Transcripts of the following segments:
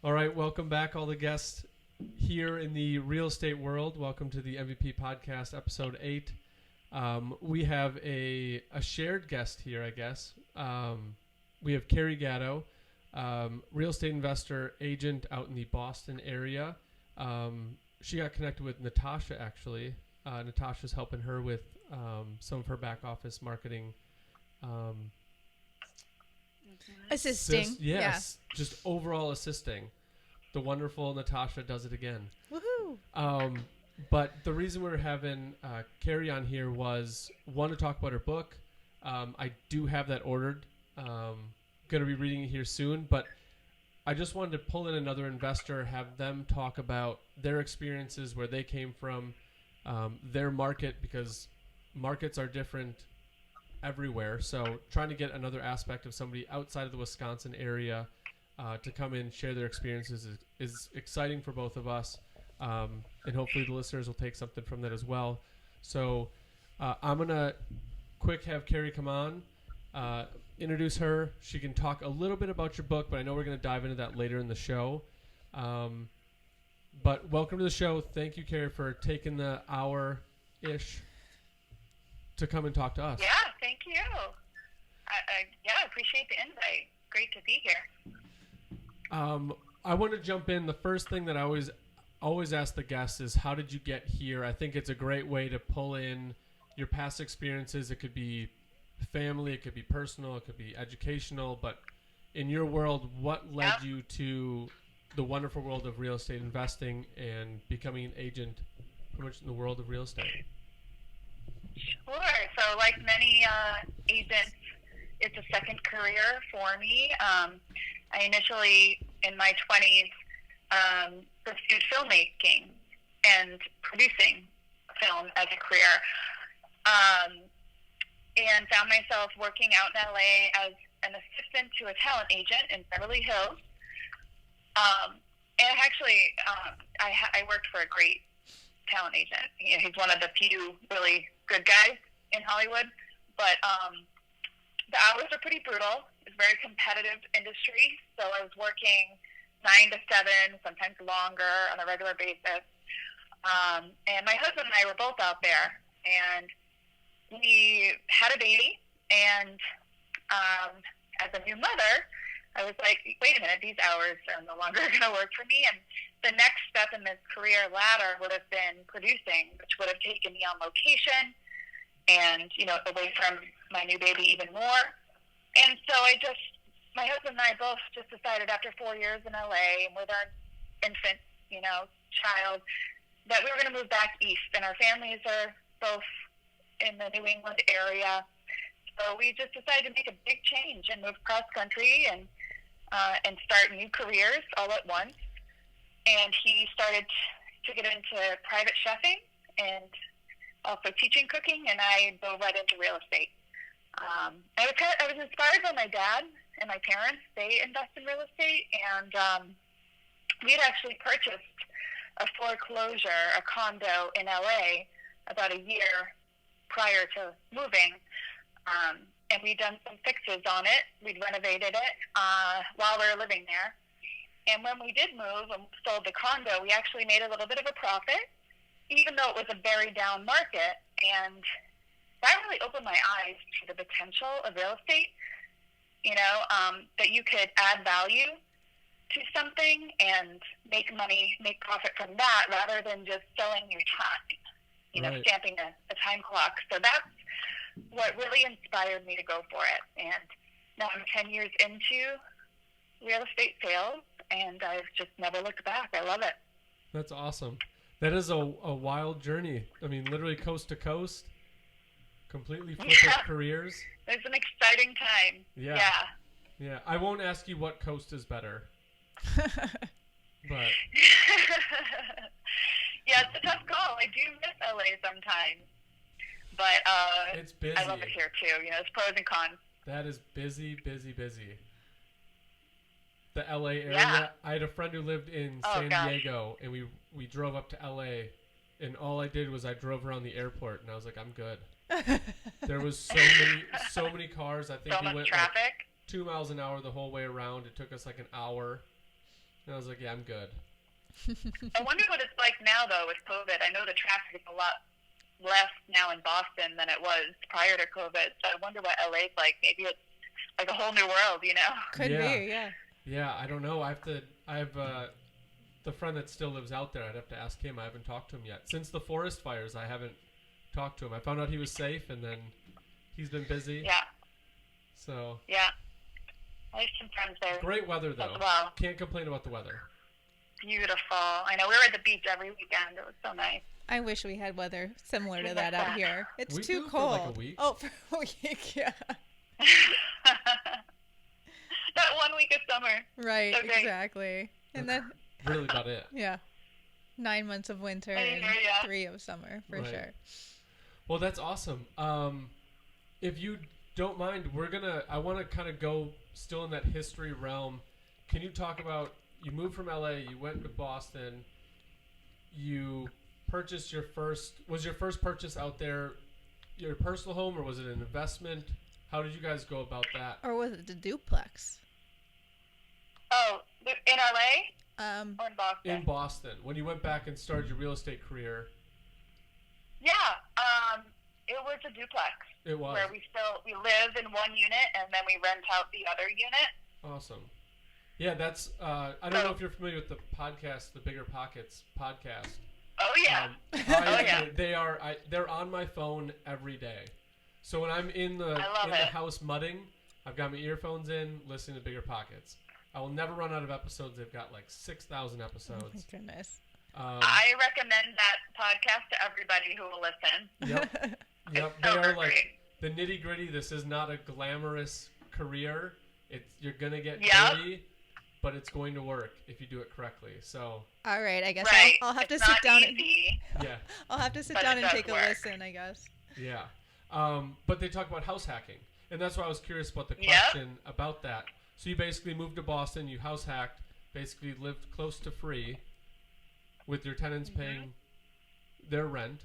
All right, welcome back, all the guests here in the real estate world. Welcome to the MVP Podcast, Episode 8. We have a shared guest here, I guess. We have Carey Gatto, real estate investor, agent out in the Boston area. She got connected with Natasha, actually. Natasha's helping her with some of her back office marketing. Assisting. Yes, just overall assisting. The wonderful Natasha does it again. Woohoo! But the reason we're having Carey on here was, one, to talk about her book. I do have that ordered. Going to be reading it here soon. But I just wanted to pull in another investor, have them talk about their experiences, where they came from, their market, because markets are different everywhere. So trying to get another aspect of somebody outside of the Wisconsin area to come in, share their experiences is exciting for both of us. And hopefully the listeners will take something from that as well. So I'm going to have Carey come on, introduce her. She can talk a little bit about your book, but I know we're going to dive into that later in the show. But welcome to the show. Thank you, Carey, for taking the hour-ish to come and talk to us. Yeah, thank you. I appreciate the invite. Great to be here. I want to jump in. The first thing that I always ask the guests is, how did you get here? I think it's a great way to pull in your past experiences. It could be family, it could be personal, it could be educational, but in your world, what led you to the wonderful world of real estate investing and becoming an agent pretty much in the world of real estate? Sure. So like many agents, it's a second career for me. I initially, in my 20s, pursued filmmaking and producing film as a career, and found myself working out in LA as an assistant to a talent agent in Beverly Hills. And actually, I worked for a great talent agent. You know, he's one of the few really good guys in Hollywood, but the hours are pretty brutal. It's a very competitive industry, so I was working 9 to 7, sometimes longer, on a regular basis. And my husband and I were both out there, and we had a baby, and as a new mother, I was like, wait a minute, these hours are no longer going to work for me. And the next step in this career ladder would have been producing, which would have taken me on location and, you know, away from my new baby even more. And so my husband and I both just decided after 4 years in LA and with our infant, you know, child, that we were going to move back east. And our families are both in the New England area. So we just decided to make a big change and move cross country and start new careers all at once. And he started to get into private chefing and also teaching cooking, and I dove right into real estate. I was inspired by my dad and my parents. They invest in real estate, and we had actually purchased a foreclosure, a condo in LA about a year prior to moving, and we'd done some fixes on it. We'd renovated it while we were living there. And when we did move and sold the condo, we actually made a little bit of a profit, even though it was a very down market. And that really opened my eyes to the potential of real estate, you know, that you could add value to something and make money, make profit from that, rather than just selling your time, you know, stamping a time clock. So that's what really inspired me to go for it. And now I'm 10 years into real estate sales, and I've just never looked back. I love it. That's awesome. That is a wild journey. I mean, literally coast to coast, completely flipping careers. It's an exciting time. Yeah. I won't ask you what coast is better. But yeah, it's a tough call. I do miss LA sometimes, but it's busy. I love it here too. You know, it's pros and cons. That is busy. The LA area. Yeah. I had a friend who lived in San Diego, and we drove up to LA, and all I did was I drove around the airport, and I was like, I'm good. There was so many cars. I think we went traffic. Like 2 miles an hour the whole way around. It took us like an hour. And I was like, yeah, I'm good. I wonder what it's like now, though, with COVID. I know the traffic is a lot less now in Boston than it was prior to COVID. So I wonder what LA's like. Maybe it's like a whole new world, you know? Could be, yeah. Yeah, I don't know. I have the friend that still lives out there. I'd have to ask him. I haven't talked to him yet. Since the forest fires, I haven't talked to him. I found out he was safe, and then he's been busy. Yeah. So. Yeah. I have some friends there. Great weather, though. As well. Can't complain about the weather. Beautiful. I know we were at the beach every weekend. It was so nice. I wish we had weather similar to that out here. It's we too do cold. For like a week. Oh, for a week, yeah. That 1 week of summer. Right, So great. Exactly. And then really about it. yeah. 9 months of winter and 3 of summer, for Right. sure. Well, that's awesome. If you don't mind, I want to kind of go still in that history realm. Can you talk about, you moved from LA, you went to Boston, you purchased was your first purchase out there your personal home, or was it an investment? How did you guys go about that? Or was it the duplex? Oh, in LA? Or in Boston? In Boston, when you went back and started your real estate career. Yeah, it was a duplex. It was. Where we live in one unit and then we rent out the other unit. Awesome. Yeah, that's, I don't know if you're familiar with the podcast, the Bigger Pockets podcast. Oh, yeah. Oh, yeah. They're on my phone every day. So when I'm in the house mudding, I've got my earphones in, listening to Bigger Pockets. I will never run out of episodes. They've got like 6,000 episodes. Oh, my goodness. I recommend that podcast to everybody who will listen. Yep. It's They so are great. like the nitty gritty. This is not a glamorous career. You're gonna get dirty, but it's going to work if you do it correctly. So. All right, I guess Right. I'll have to It's sit not down easy. Yeah. I'll have to sit But down it and does take a work. listen, I guess. Yeah. But they talk about house hacking, and that's why I was curious about the Yep. question about that. So you basically moved to Boston, you house hacked, basically lived close to free, with your tenants paying their rent.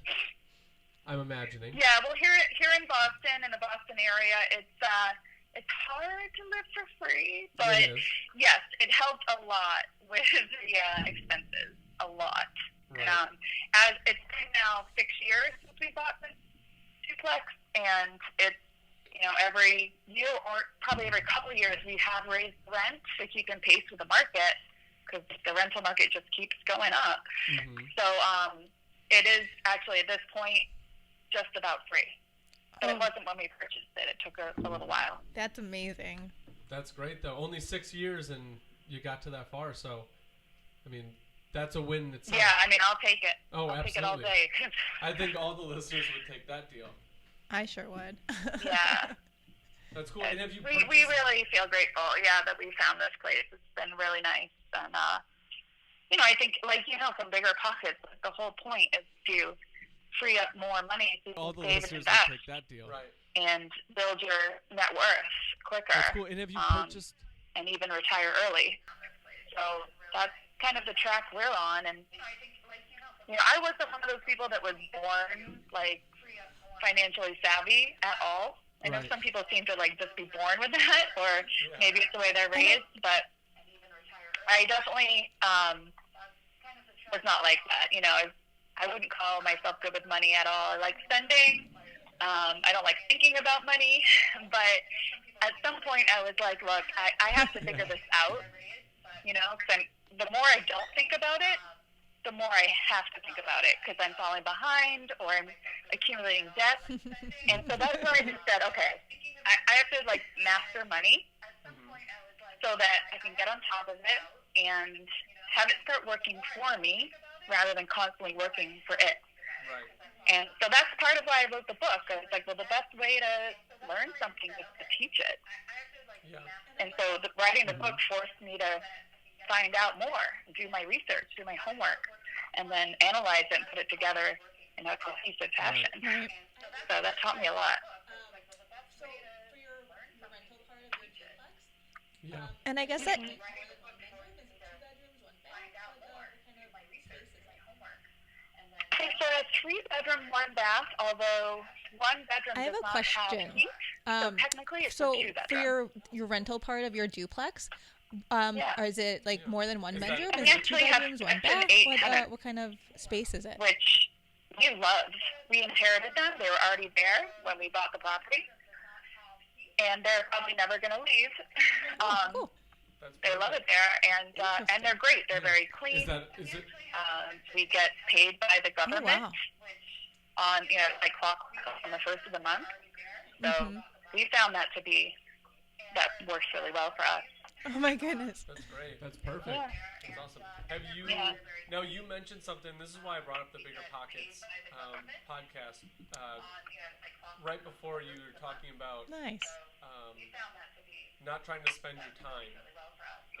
I'm imagining. Yeah, well, here in Boston, in the Boston area, it's hard to live for free, but It is. yes, it helped a lot with the expenses, a lot. Right. As it's been now 6 years since we bought the duplex, and it's, every year or probably every couple of years we have raised rent to keep in pace with the market, because the rental market just keeps going up. Mm-hmm. So it is actually at this point just about free. But it wasn't when we purchased it. It took a little while. That's amazing. That's great, though. Only 6 years, and you got to that far. So, I mean, that's a win itself. Yeah, I mean, I'll take it. Oh, I'll absolutely. take it all day. I think all the listeners would take that deal. I sure would. Yeah. That's cool. And have you we really feel grateful, that we found this place. It's been really nice. And, I think, from Bigger Pockets, the whole point is to free up more money so you all can the save and listeners invest would take that deal. Right. and build your net worth quicker. That's cool. And have you purchased? And even retire early. So that's kind of the track we're on. And, I wasn't one of those people that was born, financially savvy at all. I know some people seem to, just be born with that, or maybe it's the way they're raised, but I definitely was not like that. I wouldn't call myself good with money at all. I like spending. I don't like thinking about money, but at some point I was like, look, I have to figure this out, because the more I don't think about it, the more I have to think about it, because I'm falling behind or I'm accumulating debt. And so that's where I just said, okay, I have to master money so that I can get on top of it and have it start working for me rather than constantly working for it. Right. And so that's part of why I wrote the book. I was like, well, the best way to learn something is to teach it. Yeah. And so writing the book forced me to find out more, do my research, do my homework, and then analyze it and put it together in a cohesive fashion. Right. So that taught me a lot. So for your rental part of your duplex, Yeah. and I guess that It's a 3-bedroom, 1-bath, although 1 bedroom I have does a not question. have heat. So technically it's a so 2-bedroom. for your rental part of your duplex, Or is it like more than one bedroom? We Is it 2 actually have bedrooms, one Section bath? 8 What kind of space is it? which we love. We inherited them. They were already there when we bought the property, and they're probably never going to leave. Cool. They love it there, and they're great. They're very clean. Is it? We get paid by the government wow. on, like clockwork on the first of the month. So we found that works really well for us. Oh my goodness. That's great. That's perfect. Yeah. That's awesome. Have you? Now you mentioned something. This is why I brought up the Bigger Pockets podcast. Right before you were talking about Nice. Not trying to spend your time.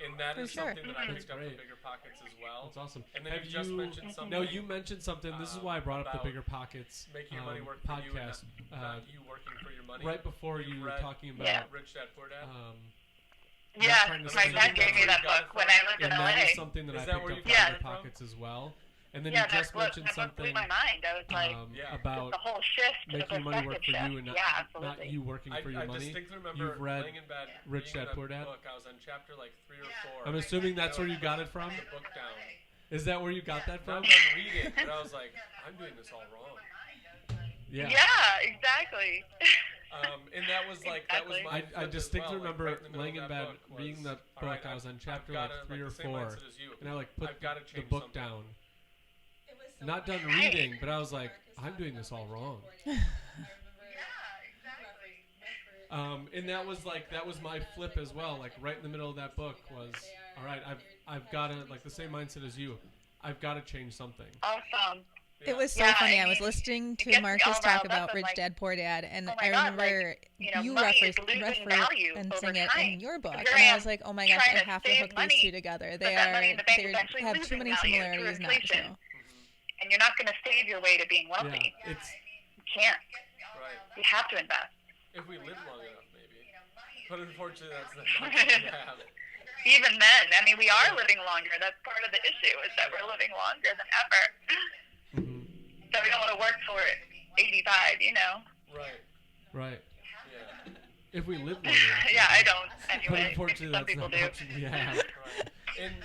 And that is something that I picked up from Bigger Pockets as well. That's awesome. And then you just mentioned something. No, you mentioned something. This is why I brought up the Bigger Pockets making your money work podcast. For you, not you working for your money. Right before you were talking about Rich Dad Poor Dad. My dad gave me that book when I lived in LA. And that is something that I picked up from Bigger Pockets as well. And then you just mentioned something my mind. I was like, about the whole shift, making money work for you and not you working for your money. You've read Rich Dad Poor Dad? I was on chapter like 3 or 4. I'm assuming that's where you got it from? The book down. Is that where you got that from? I'm reading, but I was like, I'm doing this all wrong. Yeah, exactly. And that was like, I distinctly remember laying in bed, reading the book. I was on chapter like 3 or 4, and I like put the book down. Not done reading, but I was like, I'm doing this all wrong. And that was my flip as well. Like right in the middle of that book was, all right, I've got to, like the same mindset as you. I've got to change something. Awesome. It was so funny. I was listening to Marcus talk about Rich Dad Poor Dad, and I remember you referencing it in your book, and I was like, oh my gosh, I have to hook these two together. They have too many similarities not to. And you're not going to save your way to being wealthy. Yeah, you can't. Right. You have to invest. If we live long enough, maybe. But unfortunately, that's not what we have. Even then, I mean, we are living longer. That's part of the issue, is that we're living longer than ever. So we don't want to work for 85, Right. Yeah. If we live long enough. I don't. Anyway, but unfortunately, some people do. Right. And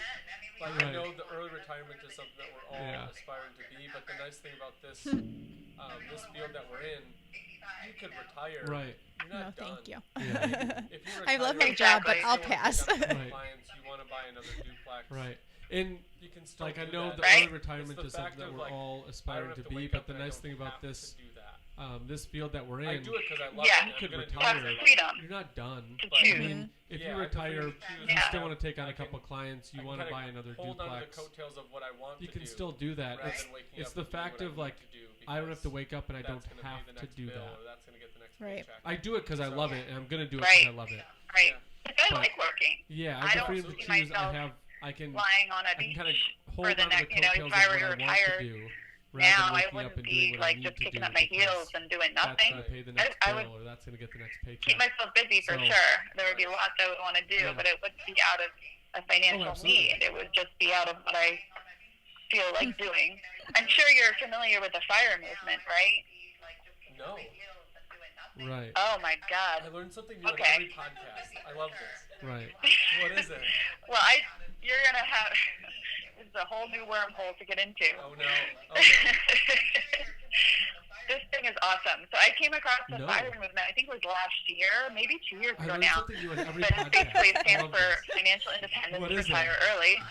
I know the early retirement is something that we're all aspiring to be, but the nice thing about this this field that we're in, you could retire. Right. You're not done. Thank you. If you retire, I love my job, but I'll pass. Clients, you want to buy another duplex. Right. And you can still I know the early retirement is something that we're all aspiring to be, but the nice thing about this this field that we're in, I do it because I love it. You could retire. You're not done. But, I mean, if you retire, you still want to take on a couple clients. You want to buy another duplex. You can still do that. It's the fact of like I don't have to wake up and I don't have to do that. Right. I do it because I love it, and I'm gonna do it because I love it. Right. I like working. Yeah, I have freedom to choose. I can lying on a beach kind of hold for the on to the coattails of what I want to do. Now I wouldn't be like just kicking up my heels and doing nothing. That's going to pay the next bill, or that's going to get the next paycheck. Keep myself busy for sure. There would be lots I would want to do, but it wouldn't be out of a financial need. It would just be out of what I feel like doing. I'm sure you're familiar with the FIRE movement, right? No. Right. Oh my God. I learned something new on every podcast. I love this. Right. What is it? Well, you're gonna have. This is a whole new wormhole to get into. Oh no. Oh no. This thing is awesome. So I came across the FIRE movement, I think it was last year, maybe 2 years ago now. But basically it stands for Financial Independence, Retire Early.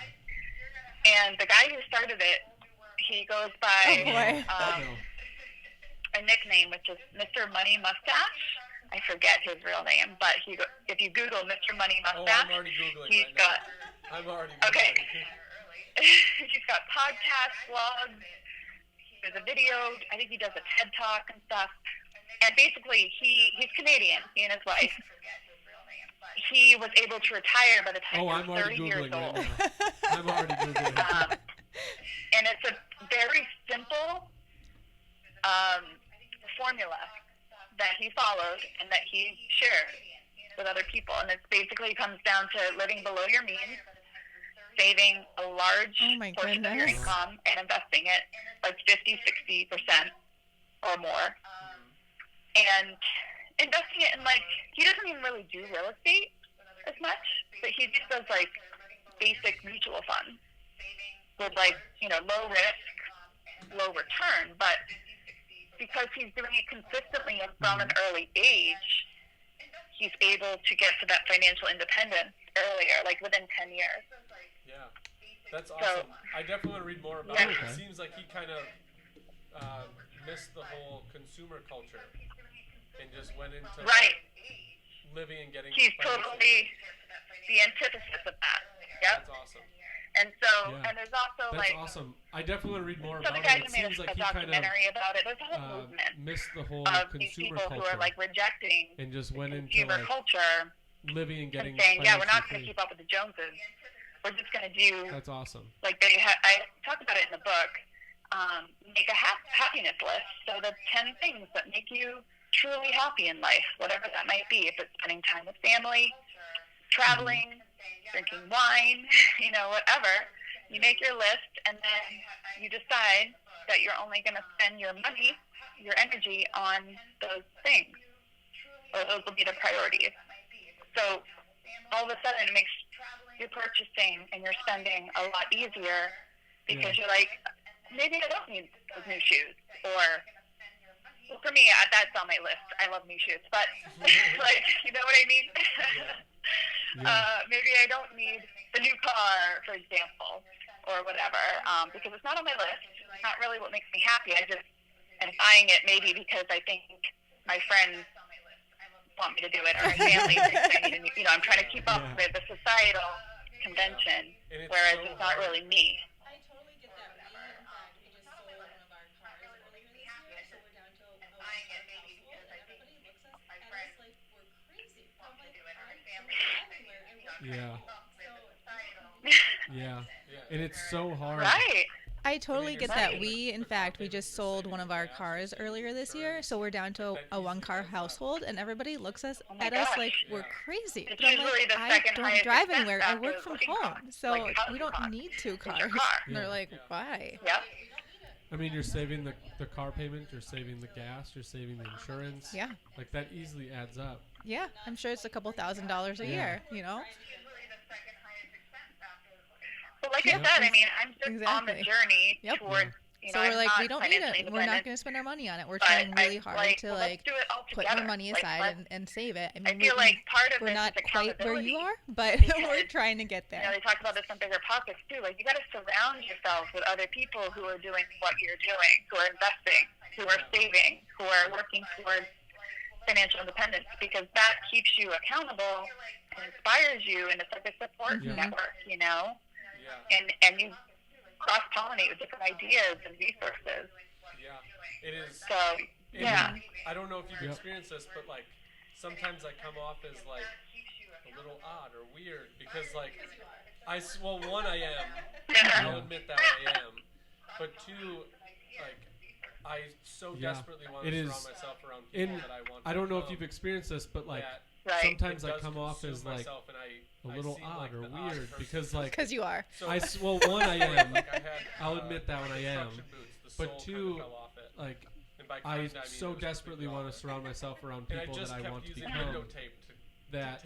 And the guy who started it, he goes by a nickname, which is Mr. Money Mustache. I forget his real name, but if you Google Mr. Money Mustache, I'm already Googling I'm already Googling. Okay. He's got podcasts, blogs. There's a video. I think he does a TED Talk and stuff. And basically, he's Canadian. He and his wife. He was able to retire by the time he was 30 years old. I'm already Googling. And it's a very simple formula that he followed and that he shares with other people. And it basically comes down to living below your means, saving a large portion of your income and investing it like 50-60% or more. And investing it in, like, he doesn't even really do real estate. as much, but he just does like basic mutual funds with like, low risk, low return, but because he's doing it consistently and from an early age, he's able to get to that financial independence earlier, like within 10 years. Yeah, that's awesome. I definitely want to read more about it. It seems like he kind of missed the whole consumer culture and just went into living and getting. He's totally the antithesis of that. Yep. That's awesome. And so, and there's also that's awesome. I definitely want to read more about it. It seems like a documentary about it. There's a whole movement missed the whole of consumer these people culture who are like rejecting and just went into consumer culture, living and getting. And saying, we're not going to keep up with the Joneses. We're just going to do. That's awesome. Like I talk about it in the book. Make a happiness list. So the 10 things that make you truly happy in life, whatever that might be. If it's spending time with family, traveling, drinking wine, whatever. You make your list, and then you decide that you're only going to spend your money, your energy on those things, or those will be the priorities. So all of a sudden, it makes your purchasing and your spending a lot easier because you're like, maybe I don't need those new shoes, or well, for me, that's on my list. I love new shoes, but like, you know what I mean? Maybe I don't need the new car, for example, or whatever, because it's not on my list. It's not really what makes me happy. I just am buying it maybe because I think my friends want me to do it, or my family thinks I need to, I'm trying to keep up with the societal convention, whereas it's not really me. Yeah, and it's so hard. Right. I totally get that. In fact, we just sold one of our cars earlier this year, so we're down to a one-car household, and everybody looks at us like we're crazy. It's but I'm usually like, I don't drive anywhere. I work from home, so we don't need two cars. And they're like, why? Yep. I mean, you're saving the car payment, you're saving the gas, you're saving the insurance. Yeah. Like, that easily adds up. Yeah, I'm sure it's a couple $1,000s a year, But like I said, I mean, I'm just on the journey towards, so we're like, we don't need it. We're not going to spend our money on it. We're trying really hard to put more money aside and save it. I mean, I feel like part of we're not quite where you are, but we're trying to get there. They talk about this on Bigger Pockets too. Like, you got to surround yourself with other people who are doing what you're doing, who are investing, who are saving, who are working towards financial independence, because that keeps you accountable and inspires you, and it's like a support network, and you cross-pollinate with different ideas and resources. Yeah, it is. So, I don't know if you've experienced this, but like sometimes I come off as like a little odd or weird because like one, I am. I'll admit that I am. But two, like I so desperately want to surround myself around people that I want. I don't know if you've experienced this, but like sometimes I come off as like a little odd or weird because like because you are. So one, I am. I'll admit that when I am. But two, like I so desperately want to surround myself around people that I want to become. That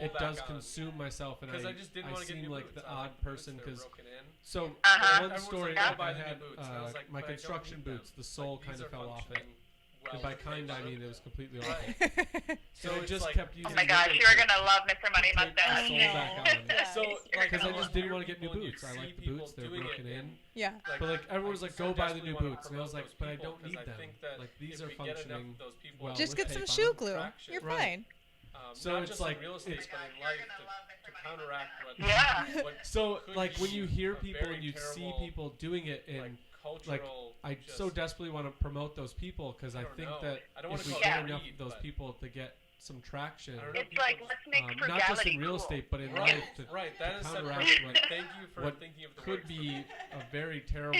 it does consume myself, and I seem like the odd person because. So one story, I had my construction boots. The sole kind of fell off it. And by kind, I mean it was completely awful. So it just kept using. Oh my gosh, you are gonna love Mr. Money Mustache. So, because I just didn't want to get new boots. I like the boots; they're broken in. Yeah. But like everyone was like, "Go buy the new boots," and I was like, "But I don't need them. Like these are functioning well." Just get some shoe glue. You're fine. So it's like real estate, but in life to counteract what. So like when you hear people and you see people doing it in. Like I so desperately want to promote those people because I think that if we get enough of those people to get some traction, it's like let's make frugality not just in real estate but in life to counteract what could be a very terrible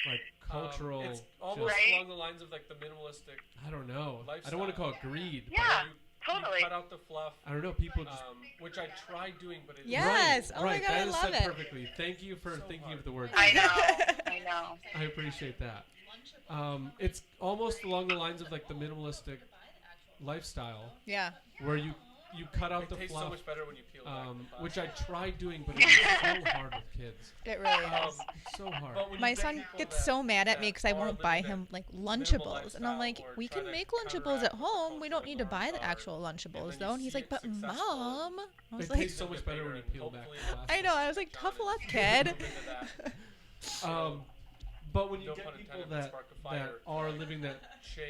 like cultural. It's almost along the lines of like the minimalistic. I don't know. I don't want to call it greed. Yeah. Totally. Cut out the fluff. I don't know. People just, which I tried doing, but it's yes. Oh my God, I love it. Perfectly. Thank you for thinking of the word. I know. I appreciate that. It's almost along the lines of like the minimalistic lifestyle. Yeah. Where you you cut out the tastes fluff. so much better when you peel back the Which I tried doing, but it's so hard with kids. It really is. It's so hard. My son gets so mad at me because I won't buy him like Lunchables, and I'm like, we can make Lunchables at home. We don't need to buy the actual Lunchables though. And he's like, but Mom, I was it like, tastes so much better when you peel back the plastic. I know. I was like, tough luck, kid. But when you get people that are living that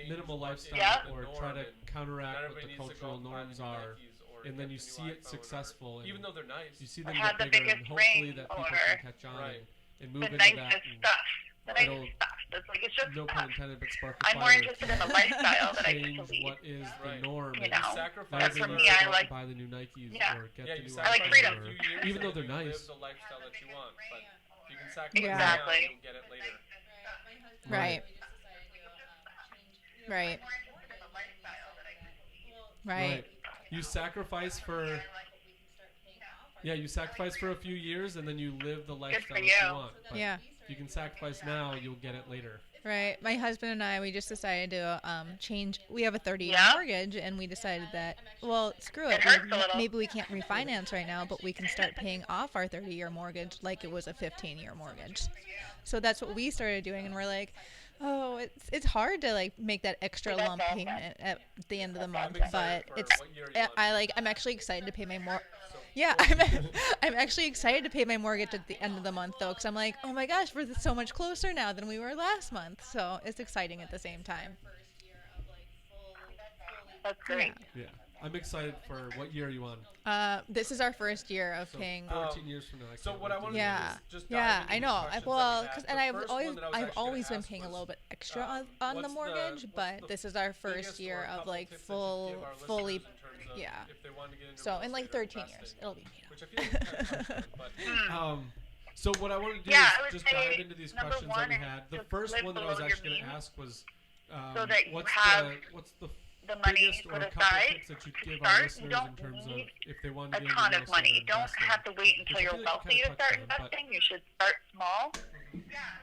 minimal lifestyle or try to counteract what the cultural norms are, and then you see it successful, and even though they're nice, you see them get bigger, and hopefully that people can catch on and move into that. It'll, it's just no pun intended, but spark a I'm fire. more interested in the lifestyle that I get Change to lead. what is the norm. You know, that's for me, I like buy the new Nikes or get the new I like freedom. even though they're nice. The lifestyle that you want, but you can sacrifice exactly. now, you'll get it later. Right. Right. Right. You sacrifice for. Yeah, you sacrifice for a few years and then you live the lifestyle that you want. But you can sacrifice now, you'll get it later. Right. My husband and I, we just decided to change. We have a 30-year mortgage, and we decided that, well, screw it. Maybe we can't refinance right now, but we can start paying off our 30-year mortgage like it was a 15-year mortgage. So that's what we started doing, and we're like, oh, it's hard to like make that extra lump payment at the end of the month, but I'm actually excited to pay my I'm actually excited to pay my mortgage at the end of the month though, because I'm like, oh my gosh, we're so much closer now than we were last month. So it's exciting at the same time. That's great. Yeah. I'm excited for what year are you on? This is our first year of paying. 14 years from now. So what I want to do is just I know. I've always been paying a little bit extra on the mortgage, but this is our first year of like fully. Yeah. So in like 13 years, it'll be paid off. So what I want to do is just dive into these questions that we had. The first one that I was actually going to ask was, what's the money biggest or put a couple aside tips that you'd to give start. our You listeners don't in terms of need if they want to a get into ton real of estate money. or You don't investing? have to wait until you're wealthy to start investing. You should start small.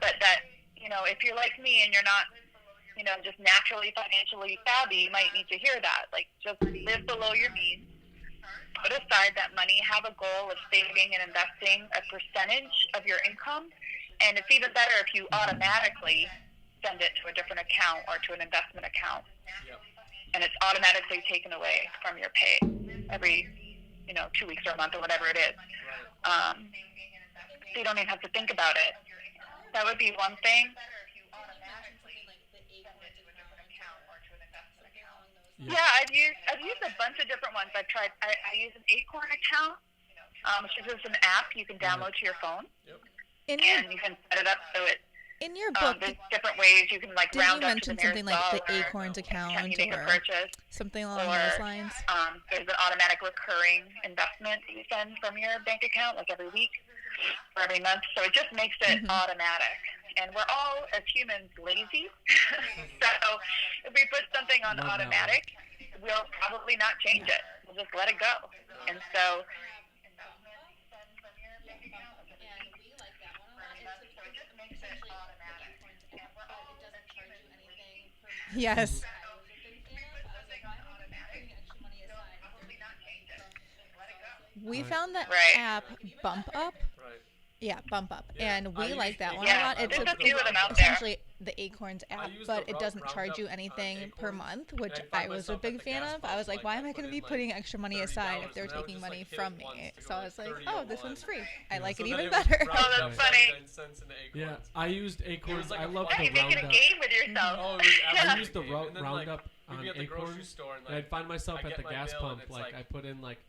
But that, if you're like me and you're not, just naturally financially savvy, you might need to hear that. Like, just live below your means. Put aside that money. Have a goal of saving and investing a percentage of your income. And it's even better if you automatically send it to a different account or to an investment account. Yep. And it's automatically taken away from your pay every, 2 weeks or a month or whatever it is. So you don't even have to think about it. That would be one thing. Yeah, I've used a bunch of different ones. I've tried. I use an Acorn account, which is an app you can download to your phone, and you can set it up so it. In your book, there's different ways you can did round you up to mention the something like the dollar, Acorns account or something along or, those lines? There's an automatic recurring investment that you send from your bank account, like every week or every month. So it just makes it automatic. And we're all, as humans, lazy. So if we put something on automatic, we'll probably not change it. We'll just let it go. And so yes. We found that app Bump Up. Yeah, Bump Up. And we like that one a lot. It's essentially the Acorns app, but it doesn't charge you anything per month, which I was a big fan of. I was like, why am I going to be putting extra money aside if they're taking money from me? So I was like, oh, this one's free. I like it even better. Oh, that's funny. Yeah, I used Acorns. I love the you're making Roundup. a game with yourself. I used the Roundup on Acorns, and I'd find myself at the gas pump, like I put in like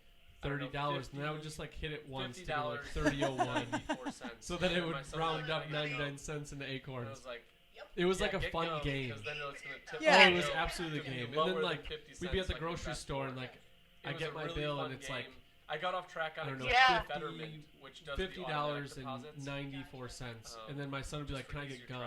$30, and then I would just like hit it once to go like 30.01, so that it would round up 99 cents into Acorns. It was like a fun game. Yeah, it was absolutely a game. And then like we'd be at the grocery store, and like I get my bill, and it's like I got off track on $50.94, and then my son would be like, "Can I get gum?"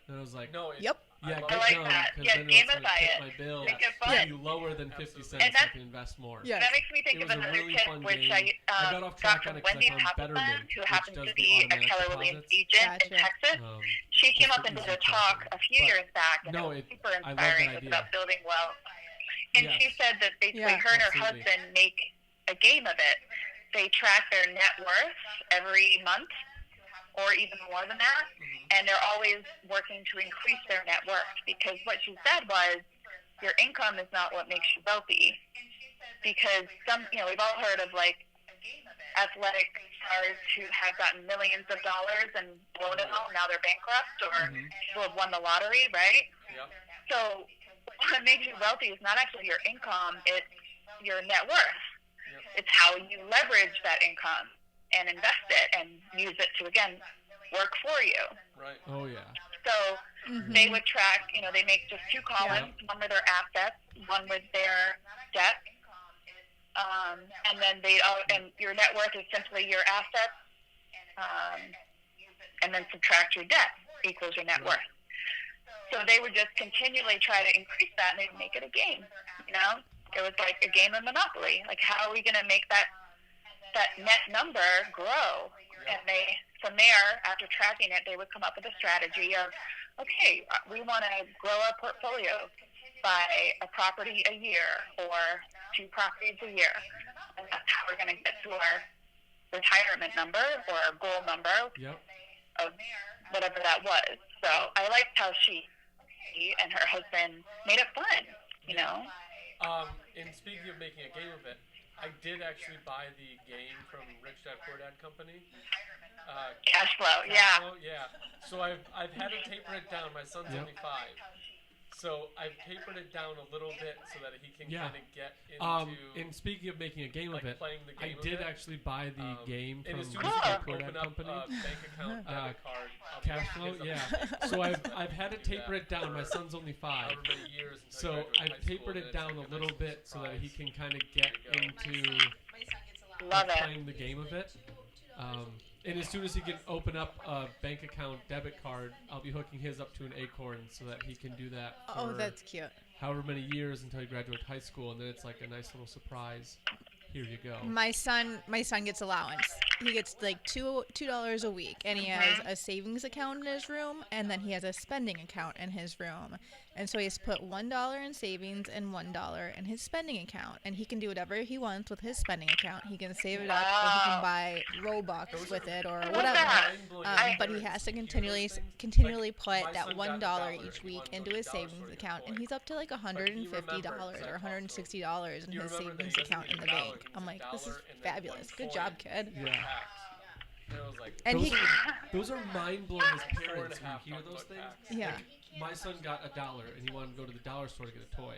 And I was like, "No, yep." Yeah, I like that. Yeah, gamify it. My bill Make it fun. be lower than 50 cents. I can invest more. Yeah. That makes me think of another tip, which I got off track got on from it because Wendy I found Betterment, who which happens does to the be a automatic Keller Williams deposits. agent in Texas. She came up and did a talk a few years back, and it was super inspiring. It was about building wealth. And she said that basically her and her husband make a game of it. They track their net worth every month, or even more than that, and they're always working to increase their net worth, because what she said was, your income is not what makes you wealthy. Because we've all heard of like athletic stars who have gotten millions of dollars and blown it all, now they're bankrupt, or people have won the lottery, right? Yep. So what makes you wealthy is not actually your income, it's your net worth. Yep. It's how you leverage that income and invest it and use it to, again, work for you. Right. Oh, yeah. So they would track, they make just two columns, one with their assets, one with their debt. And then and your net worth is simply your assets, and then subtract your debt equals your net worth. So they would just continually try to increase that, and they'd make it a game. It was like a game of Monopoly. Like, how are we going to make that net number grow? And from there, after tracking it, they would come up with a strategy of, okay, we want to grow our portfolio by a property a year or 2 properties a year. And that's how we're going to get to our retirement number or our goal number of whatever that was. So I liked how she and her husband made it fun, And speaking of making a game of it, I did actually buy the game from Rich Dad Poor Dad Company. Cash flow, yeah. So I've had to taper it down. My son's only 5. So I've tapered it down a little bit so that he can kind of get into. And speaking of making a game of it, playing the game I did actually buy the game from Rich Dad Poor Dad Company. Bank account, debit card, cash flow, So I've had to taper it down. My son's only 5. So I've tapered it down a little bit so that he can kind of get into playing the game of it. And as soon as he can open up a bank account debit card, I'll be hooking his up to an Acorn so that he can do that for that's cute. however many years until he graduates high school, and then it's like a nice little surprise. Here you go. My son gets allowance. He gets like $2 a week, and he has a savings account in his room, and then he has a spending account in his room. And so he has put $1 in savings and $1 in his spending account, and he can do whatever he wants with his spending account. He can save it up, or he can buy Robux with it, or whatever. But he has to continually put that $1 each week into his savings account, and he's up to like $150 or $160 in his savings account in the bank. I'm like, this is fabulous. Good job, kid. Yeah. And those are mind-blowing as parents when you hear those things. Yeah. Like, my son got $1 and he wanted to go to the dollar store to get a toy.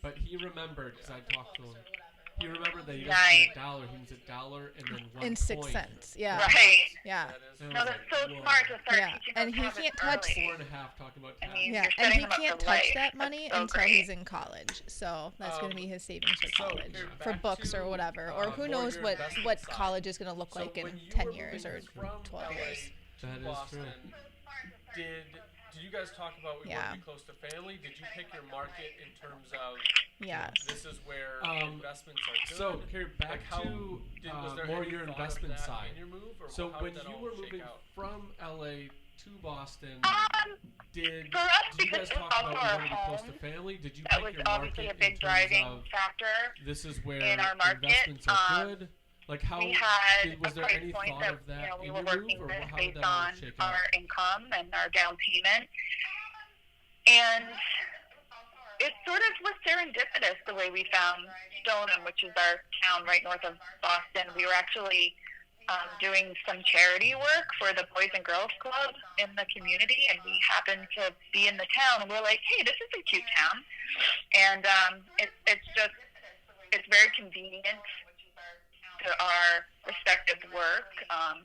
But he remembered, because I talked to him, he remembered that he doesn't need $1, he needs $1 and then 1 and 6 cents. Yeah. Right. Yeah. No, that's so smart to start teaching and he can't touch 4.5 talking about tax. and he can't touch that money until he's in college. So that's going to be his savings for college, for books or whatever, or who knows what college is going to look like in 10 years or 12 years. That is true. Did you guys talk about we want to be close to family? Did you pick your market in terms of this is where investments are good? So, Carey, back to more your investment side. In your move, or so when you were moving from LA to Boston, did you guys talk about we want to be close to family? Did you pick your market a big driving factor this is where in our market? Investments are good? Like how was there any point thought that, of that we in were your working move, or how based did that all on shake out? our income and our down payment, and it sort of was serendipitous the way we found Stoneham, which is our town right north of Boston. We were actually doing some charity work for the Boys and Girls Club in the community, and we happened to be in the town, and we're like, hey, this is a cute town, and it's very convenient to our respective work.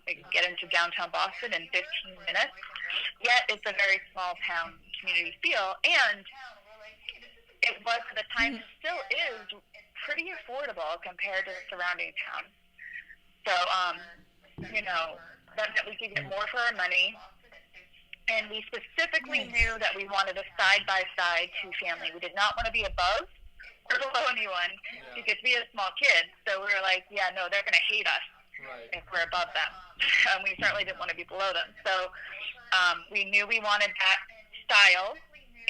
We can get into downtown Boston in 15 minutes, yet it's a very small town community feel, and it was at the time, still is, pretty affordable compared to the surrounding towns. So, that we could get more for our money, and we specifically knew that we wanted a side-by-side two-family. We did not want to be above or below anyone, because we had a small kid, so we were like, they're going to hate us if we're above them. And we certainly didn't want to be below them. So we knew we wanted that style,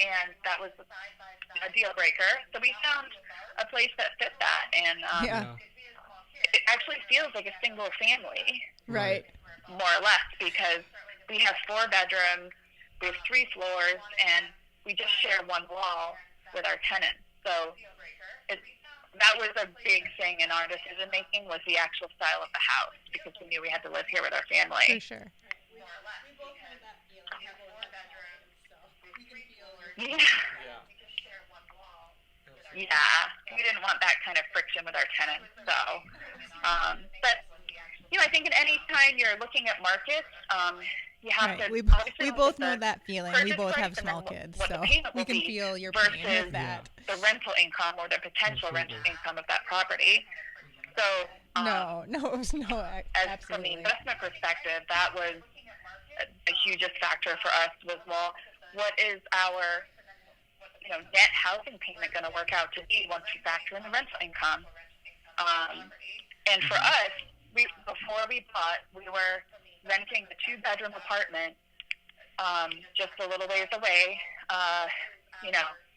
and that was a deal breaker. So we found a place that fit that, and it actually feels like a single family, right? More or less, because we have 4 bedrooms, we have 3 floors, and we just share one wall with our tenants. So that was a big thing in our decision making, was the actual style of the house, because we knew we had to live here with our family. For sure. Yeah, we didn't want that kind of friction with our tenants. So, but I think at any time you're looking at markets, you have to. We both know that feeling. We both have small kids, so we can feel your pain with that. The rental income or the potential rental income of that property. So no, it was no. As from the investment perspective, that was the hugest factor for us. Was, well, what is our net housing payment going to work out to be once you factor in the rental income? And for us, before we bought, we were renting the 2-bedroom apartment just a little ways away.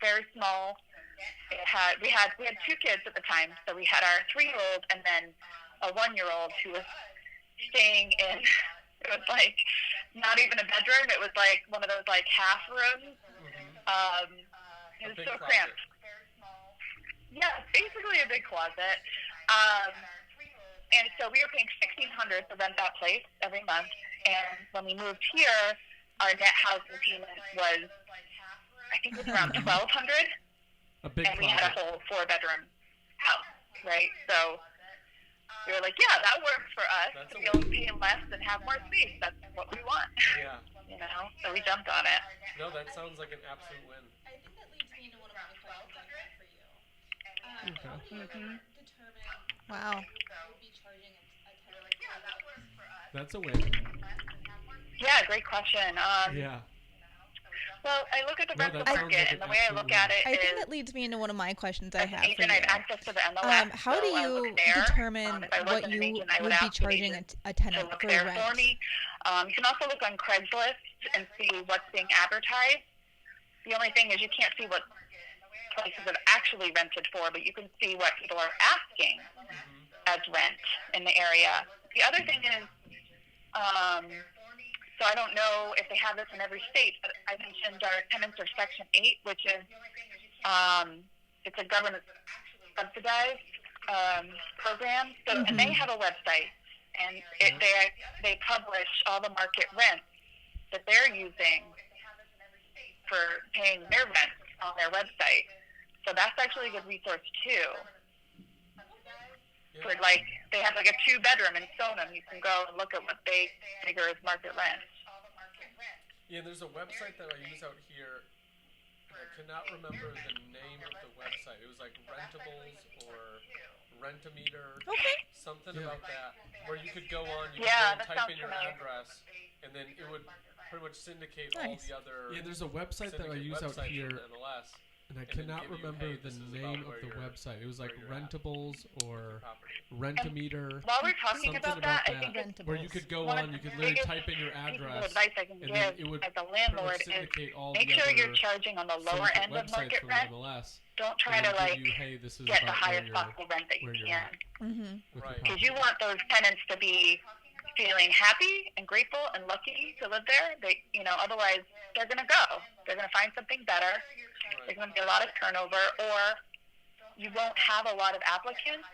Very small. We had 2 kids at the time, so we had our 3-year-old and then a 1-year-old who was staying in. It was like not even a bedroom. It was like one of those like half rooms. It was so cramped. Yeah, basically a big closet. And so we were paying $1,600 to rent that place every month. And when we moved here, our net housing payment was, I think it was around $1,200. A big and we had a whole 4-bedroom house, right? So we were like, yeah, that works for us. To be able to pay less and have more space. That's what we want. Yeah. So we jumped on it. No, that sounds like an absolute win. I think that leads me into one of my questions for you. How do you determine wow. would be charging a tenant? That's a win. Yeah, great question. Well, I look at the rental market, and the way I look at it I think that leads me into one of my questions I have for you. I have access to the MLS, how do you determine what you would be charging a tenant for rent? For me. You can also look on Craigslist and see what's being advertised. The only thing is you can't see what places have actually rented for, but you can see what people are asking as rent in the area. The other thing is, so I don't know if they have this in every state, but I mentioned our tenants are Section 8, which is it's a government subsidized program. So and they have a website, and they publish all the market rents that they're using for paying their rent on their website. So that's actually a good resource too. For they have a 2-bedroom in Stoneham. You can go and look at what they figure is market rent. Yeah, there's a website that I use out here. I cannot remember the name of the website. It was like Rentables or Rent-A-Meter, something about that, where you could go on, you could go and type in your address, and then it would pretty much syndicate all the other. Yeah, there's a website that I use out here. And I cannot remember the name of the website. It was like Rentables or Rent-A-Meter. While we're talking about that, I think where you could go on, you could literally type in your address, advice I can and give then it would as a landlord is make sure you're charging on the lower end of market rent. Don't try to get the highest possible rent that you can. Because you want those tenants to be feeling happy and grateful and lucky to live there. Otherwise they're gonna go. They're gonna find something better. There's going to be a lot of turnover, or you won't have a lot of applicants,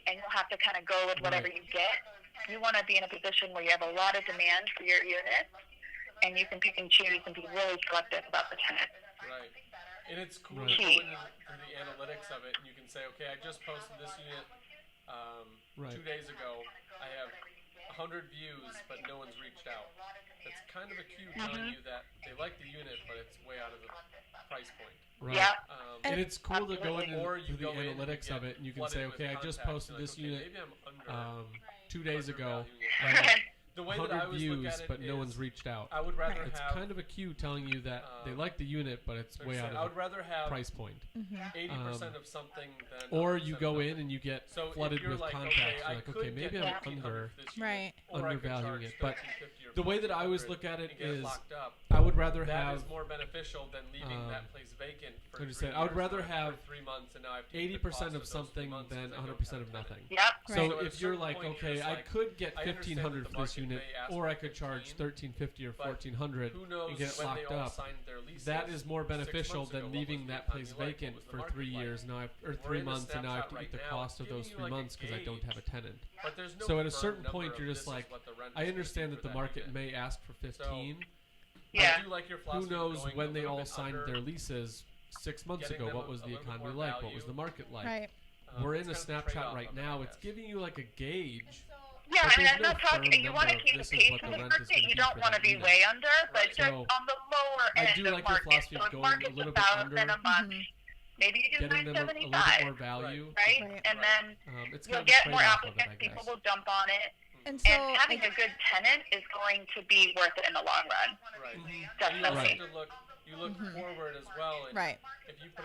and you'll have to kind of go with whatever you get. You want to be in a position where you have a lot of demand for your unit, and you can pick and choose and be really selective about the tenant. Right. And it's cool to go into the analytics of it, and you can say, okay, I just posted this unit 2 days ago. I have 100 views, but no one's reached out. That's kind of a cue telling you that they like the unit, but it's way out of the price point. Right. Yeah. And it's cool to go into the analytics of it, and you can say, okay, I just posted this unit 2 days ago. 100 views, but no one's reached out. I would rather it's have, kind of a cue telling you that they like the unit, but it's way out of the price point. 80% of something than or you go in and you get flooded with contacts. Okay, maybe I'm undervaluing it. But the way that I always look at it is, I would rather that have. Is more beneficial than leaving that place vacant for 3 years. I would rather have 3 months, and now I have to 80% of something than 100% of nothing. Yep. So Right. if you're like, okay, I could get $1,500 for this unit, or I could charge $1,350 or $1,400 and get it locked up. That is more beneficial than leaving that place vacant for 3 years now, or 3 months, and now I have to eat the cost of those 3 months because I don't have a tenant. So at a certain point, you're just like, I understand that the market may ask for 15. Yeah. Who knows when they all signed their leases 6 months ago? What was the economy like? What was the market like? Right. We're in a snapshot right now. It's giving you like a gauge. Yeah, But I mean, there's I'm no not talking. firm You want to number of keep this the is pace what of the the rent is market. gonna You be don't for want to that be unit. way under, but just So, on the lower I end do of like your market. philosophy So of if going market's a little bit 1,000 under, a month, maybe you do getting them a little bit 975, more value. right? Right. And then It's you'll kind of a get more trade-off of it, I applicants. People guess. will jump on it. And so And having a good tenant is going to be worth it in the long run. Right. Definitely. You look forward as well. And Right. If you put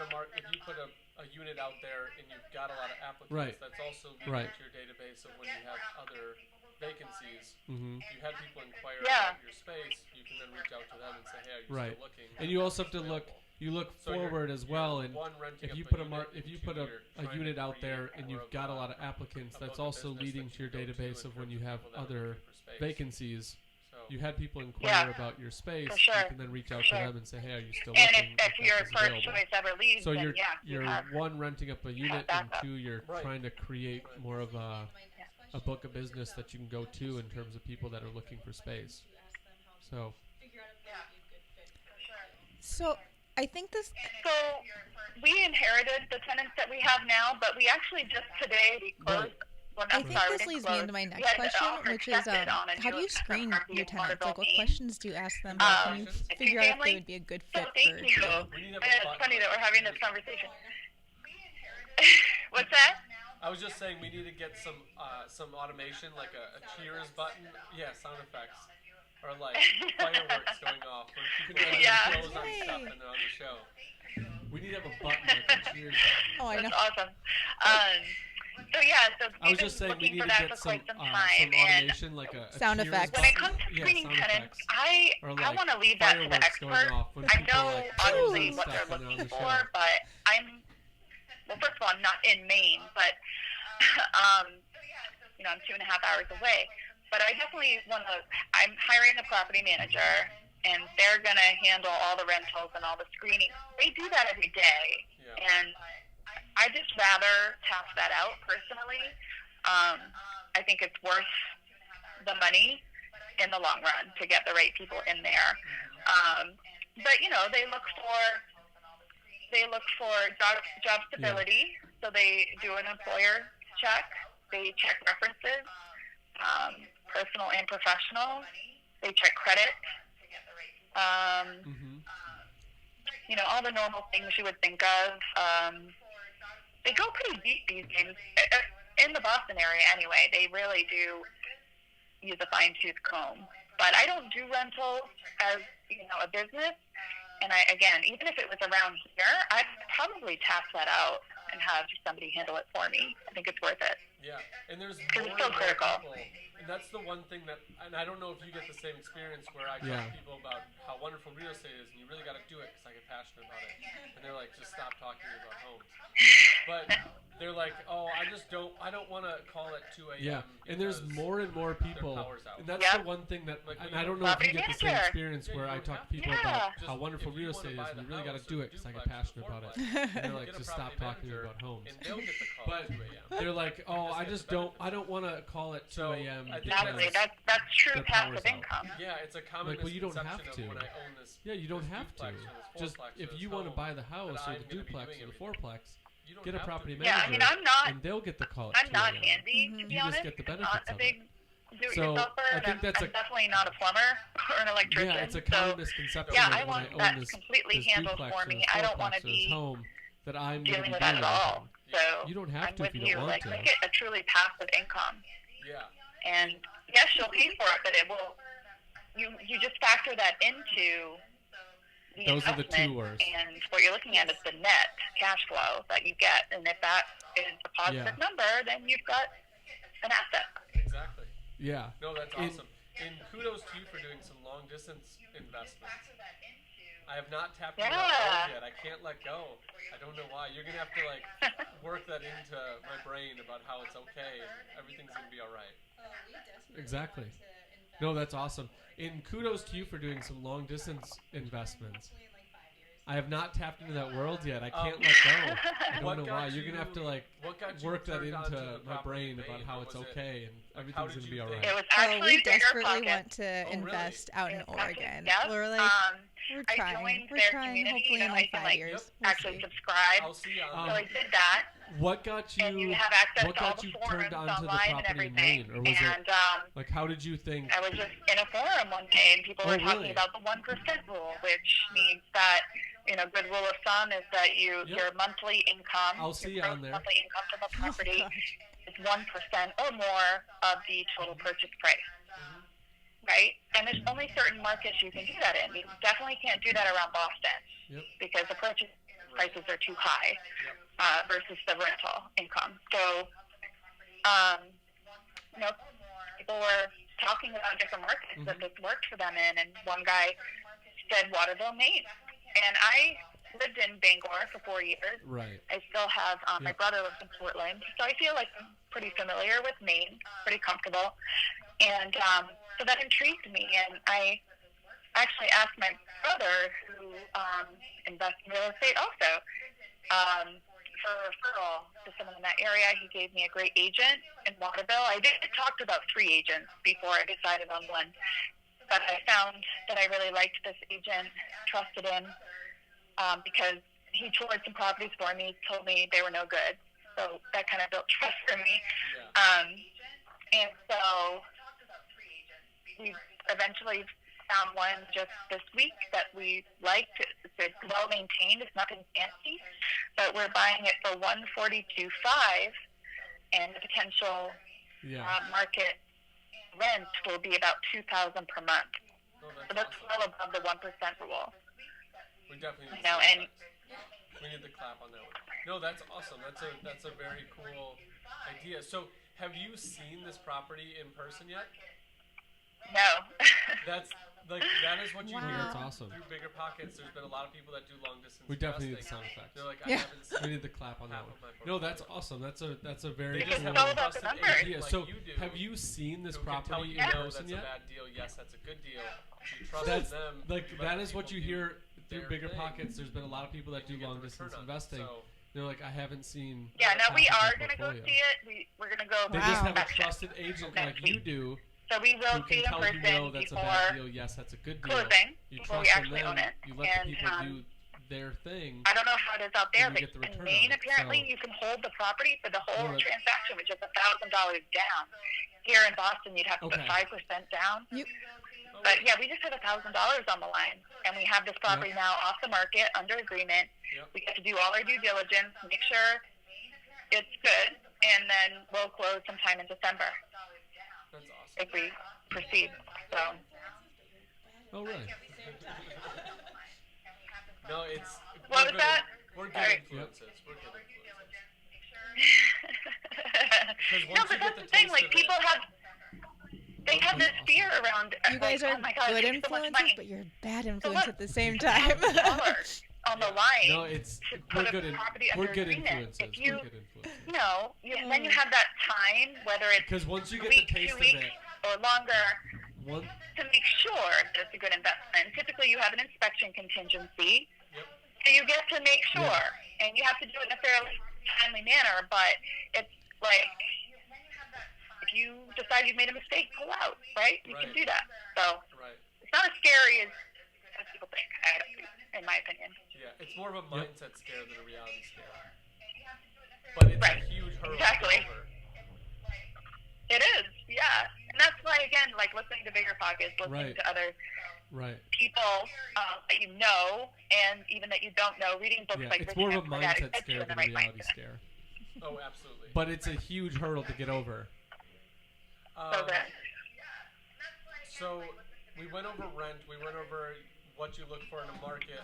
a unit out there and you've got a lot of applicants, Right. that's also leading Right. to your database of when you have other vacancies. Mm-hmm. If you had people inquire Yeah. about your space, you can then reach out to them and say, hey, are you Right. still looking? And you also have to look. You look So you're- forward as well, you're and one, renting if up you a put unit, if you and put two, a you're trying to unit out there create and more you've got a lot of a applicants, that's book of also business leading that to your you go to database in of when terms you of have people that are other looking for space. vacancies. So You had people inquire Yeah. about your space. For sure. You can then reach out For to sure. them and say, "Hey, are you still And looking?" if that your is first available. choice ever leaves, So then you're yeah, you you're have one, renting up a unit, and backup. two, you're Right. trying to create more of a book of business that you can go to in terms of people that are looking for space. So So I think this. So we inherited the tenants that we have now, but we actually just today we closed. Right. Well, I I'm think sorry, we this didn't leads me close. into my We next had question, offer which is accepted on a how do new you screen property your in tenants? Like, what Waterville, questions do you ask them? How can you It's figure out if family. they would be a good So fit thank for you. you? We need to have And a it's button funny that on we're having it. this conversation. What's that? I was just saying we need to get some automation, like a cheers button. Yeah, sound effects. Or like fireworks going off. Or people putting Yeah. clothes on Yay. stuff and they're on the show. we need to have a button like a cheers. Oh, I know. That's awesome. So yeah, so I was we've just been saying we looking need for to that get for some quite some time, and automation, like a Sound cheers effects. when it button. comes to Yeah, screening sound tenants, effects. I Or like want to leave that to the fireworks going expert. off when I people know like obviously clothes what and they're stuff and looking on the for, show. but well, first of all, I'm not in Maine, but I'm 2.5 hours away. But I definitely I'm hiring a property manager, and they're gonna handle all the rentals and all the screening. They do that every day, Yeah. and I just rather tap that out personally. I think it's worth the money in the long run to get the right people in there. But they look for job stability, so they do an employer check. They check references, personal and professional. They check credit. All the normal things you would think of. They go pretty deep these days. In the Boston area anyway, they really do use a fine-tooth comb. But I don't do rentals as, a business. And even if it was around here, I'd probably tap that out and have somebody handle it for me. I think it's worth it. Yeah, and there's Because more it's so and more critical. people, and that's the one thing that, and I don't know if you get the same experience where I talk Yeah. to people about how wonderful real estate is, and you really got to do it because I get passionate about it, and they're like, just stop talking about homes. But they're like, oh, I don't want to call it 2 a.m. Yeah, and there's because more and more people, their power's out. and that's Yep. the one thing that, Like, and when I you don't know if you property get the same manager. experience Yeah, where you I don't talk have to people to. about Yeah. how wonderful if you real wanna estate buy is, and the you really got to house do or it because I get duplex or passionate about it. fourplex, And they're like, get a just stop property talking to me manager, about homes. and they'll get the call But at 2 a.m. they're like, oh, Just I get just the don't benefits. want to call it 2 So, a.m. I think Exactly. because That's true their passive power's out. income. Yeah, it's a common Like, well, you don't have misconception of to. when I own this. yeah, you don't this have to. duplex or this Just fourplex or if this you want to home buy the house that or I'm the gonna be duplex doing or the everything. fourplex, You don't get a have to property do Yeah, manager, I mean, I'm not. and they'll get the call at I'm 2 not a.m. handy, to Mhm. be You honest. just get the I'm benefits not a of big it. do-it-yourselfer, I think and that's I'm a- definitely not a plumber or an electrician. Yeah, it's a so, common misconception yeah, that I when want I own that this completely handled duplex for or me. this I don't want to fourplex or this be home that I'm going to dealing be with doing that at all. everything. So You don't have I'm to if with you don't want like, to. make it a truly passive income. Yeah. And yes, you'll pay for it, but it will. You just factor that into the Those are the two investment, worst. and what you're looking at is the net cash flow that you get, and if that is a positive Yeah. number, then you've got an asset. Exactly. Yeah. No, that's And- awesome. And kudos to you for doing some long distance investments. I have not tapped Yeah. into that yet. I can't let go. I don't know why. You're gonna have to like work that into my brain about how it's okay and everything's gonna be all right. Exactly. No, that's awesome. And kudos to you for doing some long distance investments. I have not tapped into that world yet. I can't let go. I don't know why. You're gonna have to like work that into my brain about how it's okay and everything's gonna be all right. It was Oh, actually we desperately BiggerPockets. want to invest out in Oregon. Yep. We're like, we're I trying. joined We're their trying. community, Hopefully you in know, like I can, 5 years. We'll actually see. subscribe. I'll see you So on I did that. What got And you you? have access What to all got the you forums turned onto the online and property in everything. Maine, or was And it like how did you think? I was just in a forum one day, and people were Oh, talking really? about the 1% rule, which means that, you know, good rule of thumb is that Yep. your monthly income, I'll see your you on gross there. monthly income from a Oh, property gosh. is 1% or more of the total purchase price. Right? And there's only certain markets you can do that in. You definitely can't do that around Boston Yep. because the purchase prices are too high Yep. versus the rental income. So, you know, people were talking about different markets that this worked for them in, and one guy said Waterville, Maine. And I lived in Bangor for 4 years. Right. I still have, my brother lives in Portland, so I feel like I'm pretty familiar with Maine, pretty comfortable. And so that intrigued me, and I actually asked my brother, who invests in real estate also, for a referral to someone in that area. He gave me a great agent in Waterville. I did talk to about 3 agents before I decided on one, but I found that I really liked this agent, trusted him, because he toured some properties for me, told me they were no good. So that kind of built trust for me. And so we eventually found one just this week that we liked. It's well maintained. It's nothing fancy, but we're buying it for $142,500, and the potential market rent will be about $2,000 per month. Oh, So that's well above the 1% rule. We definitely need, And we need to clap on that one. No, that's awesome. That's a very cool idea. So, have you seen this property in person yet? no. That's like that is what you hear. That's awesome. Through Bigger Pockets, there's been a lot of people that do long distance. We definitely need the investing. sound effects. They're like, I Yeah. haven't seen We need the clap on that half one. of my No, portfolio. that's awesome. That's a very They just It's have all a about the trusted numbers. agent idea. like So, you do, have you seen this who can tell property you in no, person that's yet? a bad deal. Yes, that's a good deal. You trust That's them. like you let that the is what people you do hear through their Bigger thing, Pockets. There's been a lot of people that and do you get the long return distance on it. investing. So, They're like, I haven't seen. Yeah, no, we half are of my going to go portfolio. see it. We're going to go. They Wow. just have a inspection. trusted agent Next like you week. do, So we will who see it can in tell you person no, that's a before bad deal. Yes, that's a good deal. closing, You before we trust actually in them. own it. You let And, the people do their thing. I don't know how it is out there, And you but get the in return Maine, on it, apparently, so- you can hold the property for the whole No, that- transaction, which is $1,000 down. Here in Boston, you'd have to Okay. put 5% down. You- But yeah, we just have $1,000 on the line, and we have this property Yep. now off the market under agreement. Yep. We get to do all our due diligence, make sure it's good, and then we'll close sometime in December that's awesome. if we proceed. So Oh, really? No, it's What we're was good that? We're good Sorry. influences. We're good influences. no, once but you get that's the the thing. taste Like of people it- they have this fear around. You guys like, are oh my God, good it's so much influences, money. but you're bad So influence look, at the same time. $1,000 on the line. No, it's to we're put a good. property We're under good agreement. influences. If you, We're good influences. then you have that time, whether it's Because once you a get week, the taste 2 of weeks, it, or longer, one to make sure that it's a good investment. Typically, you have an inspection contingency, Yep. so you get to make sure, Yeah. and you have to do it in a fairly timely manner. But it's like if you decide you've made a mistake, pull out. Right? You can Right. do that. So Right. it's not as scary as people think. In my opinion. Yeah, it's more of a mindset scare than a reality scare. But it's Right. a huge hurdle Exactly. to get over. It is, yeah. And that's why, again, like listening to Bigger Pockets, listening Right. to other right. people that you know and even that you don't know, reading books Yeah, like it's Rich more of a Dad Poor Dad, it mindset gets you scare in the than a right reality mindset. scare. Oh, absolutely. But it's a huge hurdle to get over. So then, So we went over rent. We went over what you look for in a market.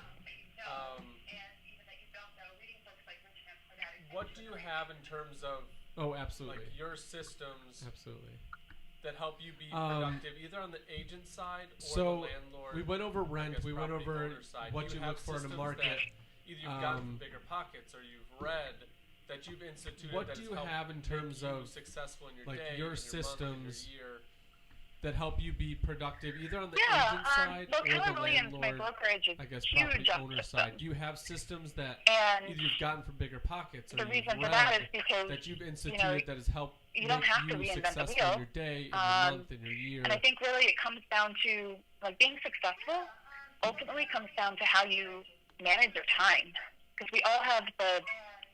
What do you have in terms of Oh, absolutely. like your systems Absolutely. that help you be productive, either on the agent side or so the landlord. We went over rent. We went over what you look for in a market. Either you've gotten from Bigger Pockets or you've read that you've instituted. What do you have in terms of successful in your like day, your in systems your year? that help you be productive, either on the agent side or Keller the Williams, my landlord, brokerage, is I guess, huge property on owner systems. side? Do you have systems that And either you've gotten from Bigger Pockets or the you've reason for read that is because that you've instituted that has helped you make don't have to you reinvent the successful wheel. in your day, in your month, in your year? And I think really it comes down to, like, being successful ultimately comes down to how you manage your time. Because we all have the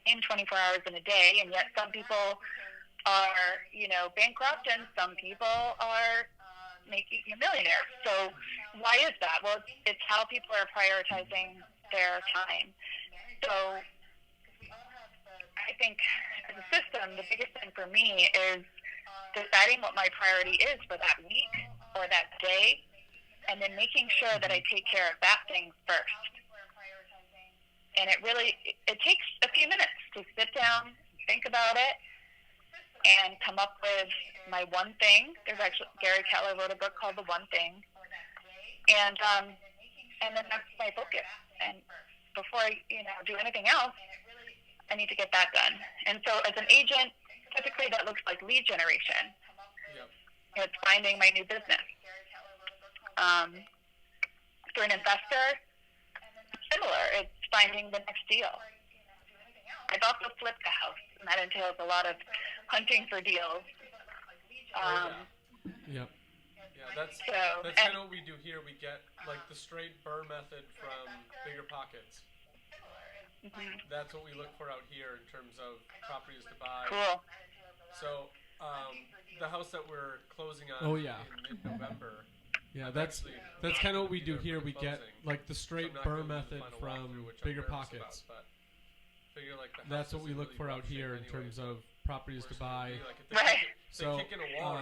same 24 hours in a day, and yet some people are, bankrupt, and some people are making a millionaire. So why is that? Well, it's how people are prioritizing their time. So I think as a system, the biggest thing for me is deciding what my priority is for that week or that day, and then making sure that I take care of that thing first. And it takes a few minutes to sit down, think about it, and come up with my one thing. There's actually, Gary Keller wrote a book called The One Thing. And then that's my focus. And before I, do anything else, I need to get that done. And so as an agent, typically that looks like lead generation. Yep. It's finding my new business. For an investor, similar. It's finding the next deal. I've also flipped a house, and that entails a lot of hunting for deals. Yep. Yeah, that's kind of what we do here. We get like the straight burr method from Bigger Pockets. Mm-hmm. That's what we look for out here in terms of properties to buy. Cool. So the house that we're closing on in mid-November. Yeah, that's kind of what we do here. We get like the straight burr method from Bigger Pockets. That's what we look for out here in terms of properties to buy. Right. So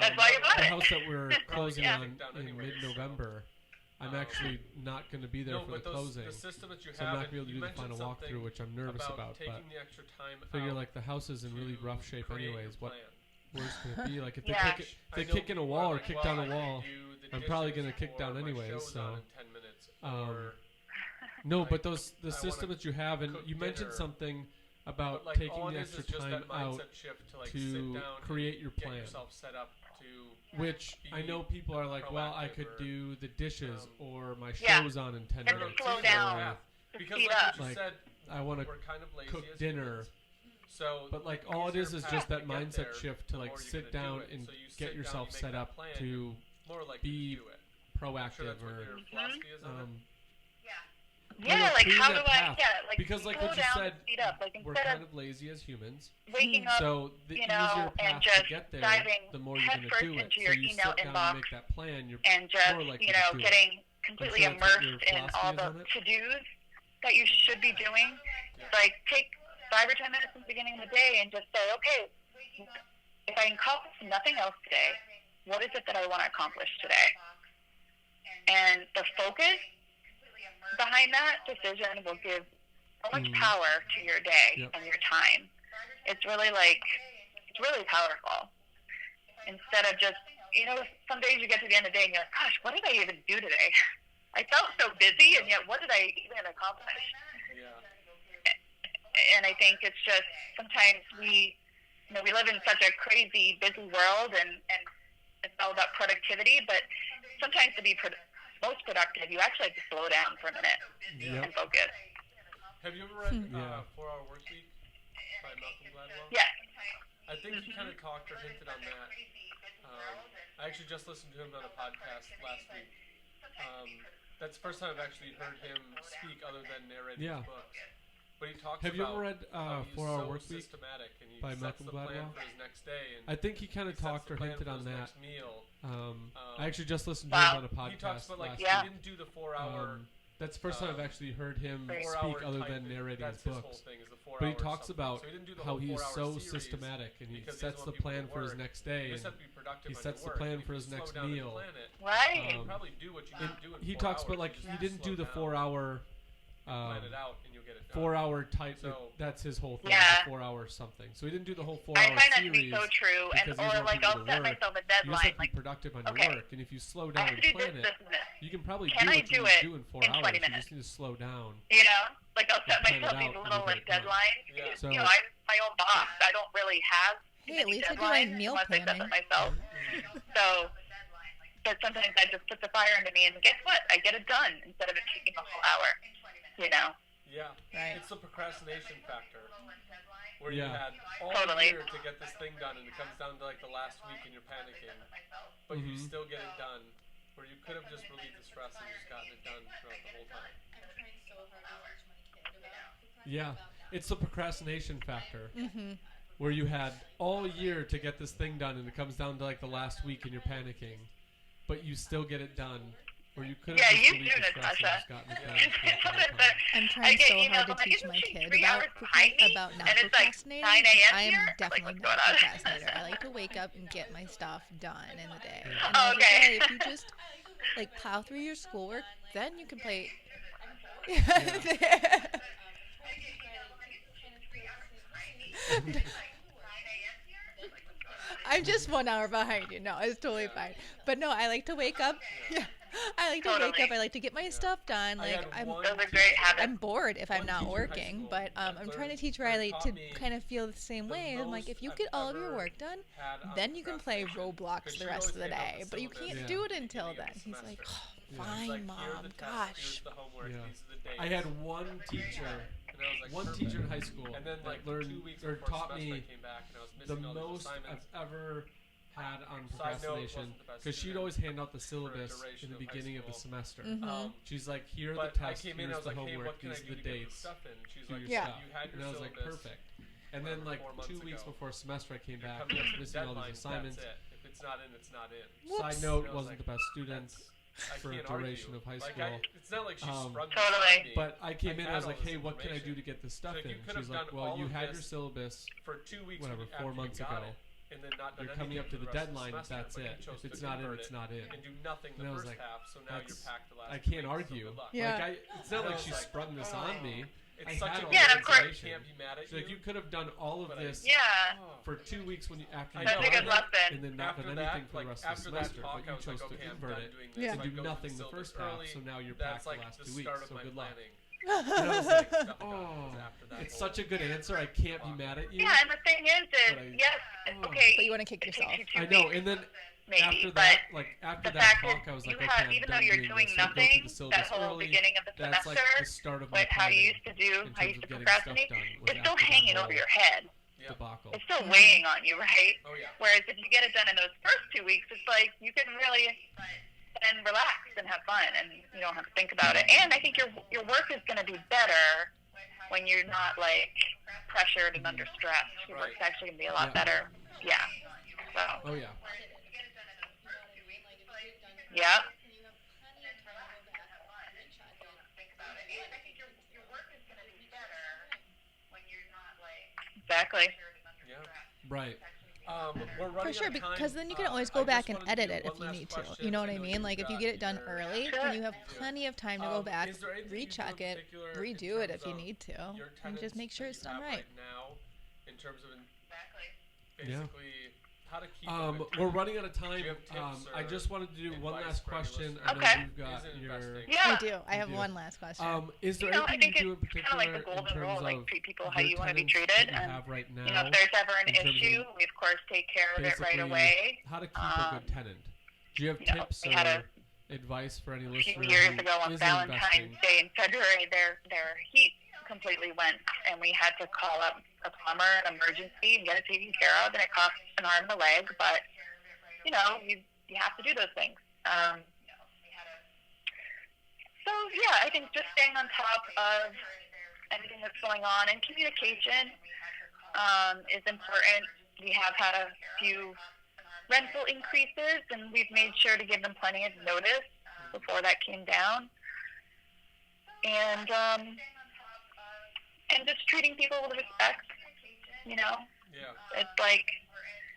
that's why you bought the it. house that we're closing on in mid-November, I'm actually not going to be there for the closing, so I'm not going to be able to do the final walkthrough, which I'm nervous about. But I figure like the house is in really rough shape anyways. What worse could it be? Like if they kick in a wall or kick down a wall, I'm probably going to kick down anyways. So no, but the system that you have, and you mentioned something about taking the extra time out to create your plan. Which I know people are like, well, I could do the dishes or my show's on in 10 minutes. Slow down. Because like I want to cook dinner. But like all it is just that mindset shift to like sit down and get yourself set up to be proactive or like how do I because like what you said, we're kind of lazy as humans. Waking up, so the easier path and just to get there, diving the more you're going to do it. into So your you email sit down inbox and make that plan, you're and just more likely to do it. getting completely I'm sure that's what immersed your in all philosophy the is on it. to-dos that you should be doing. Like take 5 or 10 minutes in the beginning of the day and just say, okay, if I accomplish nothing else today, what is it that I want to accomplish today? And the focus behind that decision will give so much power to your day and your time. It's really powerful. Instead of just, some days you get to the end of the day and you're like, gosh, what did I even do today? I felt so busy, and yet what did I even accomplish? Yeah. And I think it's just sometimes we live in such a crazy, busy world, and it's all about productivity, but sometimes to be most productive, you actually have to slow down for a minute and focus. Have you ever read 4-Hour Workweek by Malcolm Gladwell? Yes. I think he kind of talked or hinted on that. I actually just listened to him on a podcast last week. That's the first time I've actually heard him speak other than narrating his books. But he talks Have you ever about read 4-Hour Workweek by Malcolm Gladwell? I think he kind of talked or hinted on that. I actually just listened to him on a podcast he talks about last he week. didn't do the 4-hour. That's the first time I've actually heard him speak other than narrating his books. But he talks about how he's so systematic, and he sets the plan for his next day, and he sets the plan for his next meal. Right. He talks about like he didn't do the 4-hour plan it out and you'll get it 4-hour type. So, that's his whole thing. Yeah. 4-hour something. So he didn't do the whole 4-hour I find that series. to be so true, and or like I'll set myself a You just deadline. have to be Like, productive on okay, your work, and if you slow I down have and to do plan this, it, this, and this. you can probably Can do I what you do need to it do in 4 in hours. 20 You minutes? just need to slow down. You know, like I'll set plan it myself out these and little you'll like get it done. deadlines. Yeah. So- You know, I'm my own boss. I don't really have Hey, at many least I do my deadlines meal unless I set planning. them myself. So, but sometimes I just put the fire into me, and guess what? I get it done instead of it taking a whole hour. You know. Yeah. Right. It's the procrastination factor. Where you Yeah. had all Totally. year to get this thing done, and it comes down to like the last week, and you're panicking, but you Mhm. still get it done. Where you could have just relieved the stress and just gotten it done throughout the whole time. I'm trying so hard to teach my kid about Yeah, it's the procrastination factor. Mm-hmm. Where you had all year to get this thing done, and it comes down to like the last week, and you're panicking, but you still get it done. Where you could have Yeah, just you relieved do, the stress and Natasha. just gotten it done. Sometimes that I'm I trying get so emails, hard to I'm like, teach isn't my she kid 3 hours behind me? about not And it's like procrastinating. 9 a.m. I am here? definitely Like, what's not a going on? procrastinator. I like to wake up and get my stuff done in the day. And Oh, I was like, okay. hey, if you just like plow through your schoolwork, then you can play. I'm just 1 hour behind you. No, it's totally fine. But no, I like to wake up. Yeah, I like to wake Totally. up. I like to get my stuff done. I Like had I'm, one Those are great teacher- habits. I'm bored if I'm One not teacher in high working. school But that I'm trying to learned- teach or Riley taught to me kind of feel the same the way. I'm like, most if you I've get all of your ever work done, had on then you can play procrastination. Roblox 'Cause the she'd rest of always the hand out day. the But you syllabus can't Yeah. do it at the until beginning then. of the He's like, semester. oh, It's fine, like, here are mom. the tests, Gosh. here's the homework, Yeah. these are the dates. I had one teacher, And I was like, one perfect. teacher in high school And then like that learned 2 weeks or before taught semester I me came back and I was the missing all these most I've assignments. ever had on Side note, procrastination wasn't the best because she'd student always hand out the syllabus duration in the of high beginning of the school. semester. Mhm. She's like, here are But the I tests, came in, I here's was the like, hey, homework, what can I these are do the to get this dates. stuff in? She's Do like, your Yeah. stuff. you had And your I was like, syllabus. perfect. And then like 4 2 months weeks ago. before semester I came You're back coming and I up was to missing all deadline, these assignments. That's it. If it's not in, it's not in. Whoops. Side note, And I was wasn't like, the best student I for a can't duration argue. of high Like, school. it's not like she sprung this Totally. on me. But I came in, I had was all like, this hey, what can I do information. to get this stuff like, you in? could have She's like, done well, all you of had your this syllabus for 2 weeks, whatever, after 4 you months got ago. it, and then not done You're coming up to anything the for rest of deadline, semester, that's but you it. chose If to it's not in, convert it's it not in. and do nothing the And I was first like, half, so now you're that's- packed the last I 2 can't weeks, argue. So good luck. Yeah. Like it's not And I like was she like, sprung this on me. It's I such had a all good Yeah, the and of course- information. can't be mad at She's like, you you. could have done all of But this Yeah. Oh. for 2 weeks when you after you That's a done good it, lesson. and then not After done that, anything for like, the rest of the after that semester. talk, But I you was chose like, to okay, I'm invert done it doing this. Yeah. and So I do go to nothing the syllabus first half. early. So now you're That's packed the like last the 2 weeks. start of So my good luck. planning. And I was like, Stuff oh, was after that it's whole- such a good answer. I can't be mad at you. Yeah, and the thing is, But I- yes, oh. okay. But you want to kick it takes yourself. you 2 I know. weeks, And then maybe, after but that, like after the that fact talk, is I was like, you okay, have, I'm even done though you're doing doing this. I go through nothing the syllabus that whole early. beginning of the That's like semester, the start of my like how you planning used to do, in how you terms used of to getting stuff procrastinate, done. was it's still after that hanging whole over your head. Yeah. debacle. It's still weighing on you, right? Oh yeah. Whereas if you get it done in those first 2 weeks, it's like you can really and relax and have fun, and you don't have to think about it. And I think your work is going to be better when you're not like pressured and under stress. Your work's actually going to be a lot Yeah. better. Yeah. So. Oh yeah. Yeah. Exactly. Yeah. Right. We're running For sure, out of time. because then you can always I go just back and wanted to edit do it if one you last need to. question. You know I what I know mean? you've Like if you got get it done your- early, then you have plenty of time to go back, is there anything you do recheck in it, particular in redo it terms if you of need to, your and just tenants make sure that it's you done have right. now, in terms of Yeah. basically how to keep a good We're tenant. running out of time. Do you have tips I or just wanted to do one advice last for any question. listeners? I know Okay. you've got Is it your. investing? Yeah. I do. I have do. one last question. Is there You know, I anything think you do in it's kind of particular like the in golden terms rule, of like treat people how your you want to be tenants treated, that you and have right now? you know, if there's ever an in terms of issue, we of course take care of it right basically away. how to keep a good tenant? Do you have you know, tips we had or advice for any A listener few years who ago on is Valentine's investing? Day in February, their heat completely went, and we had to call up a plumber, an emergency, and get it taken care of, and it cost an arm and a leg, but you know, you have to do those things. So yeah, I think just staying on top of anything that's going on, and communication is important. We have had a few rental increases, and we've made sure to give them plenty of notice before that came down. And just treating people with respect, you know. Yeah. It's like,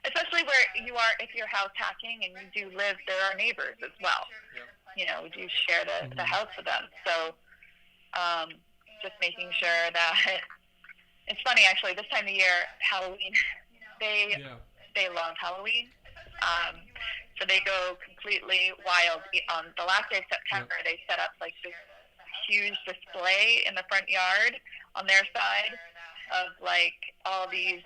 especially where you are, if you're house hacking and you do live, there are neighbors as well. Yep. You know, we do share the house with them. So just making sure that it's funny actually. This time of year, Halloween, they love Halloween. So they go completely wild. On the last day of September, they set up like this huge display in the front yard on their side of like all these,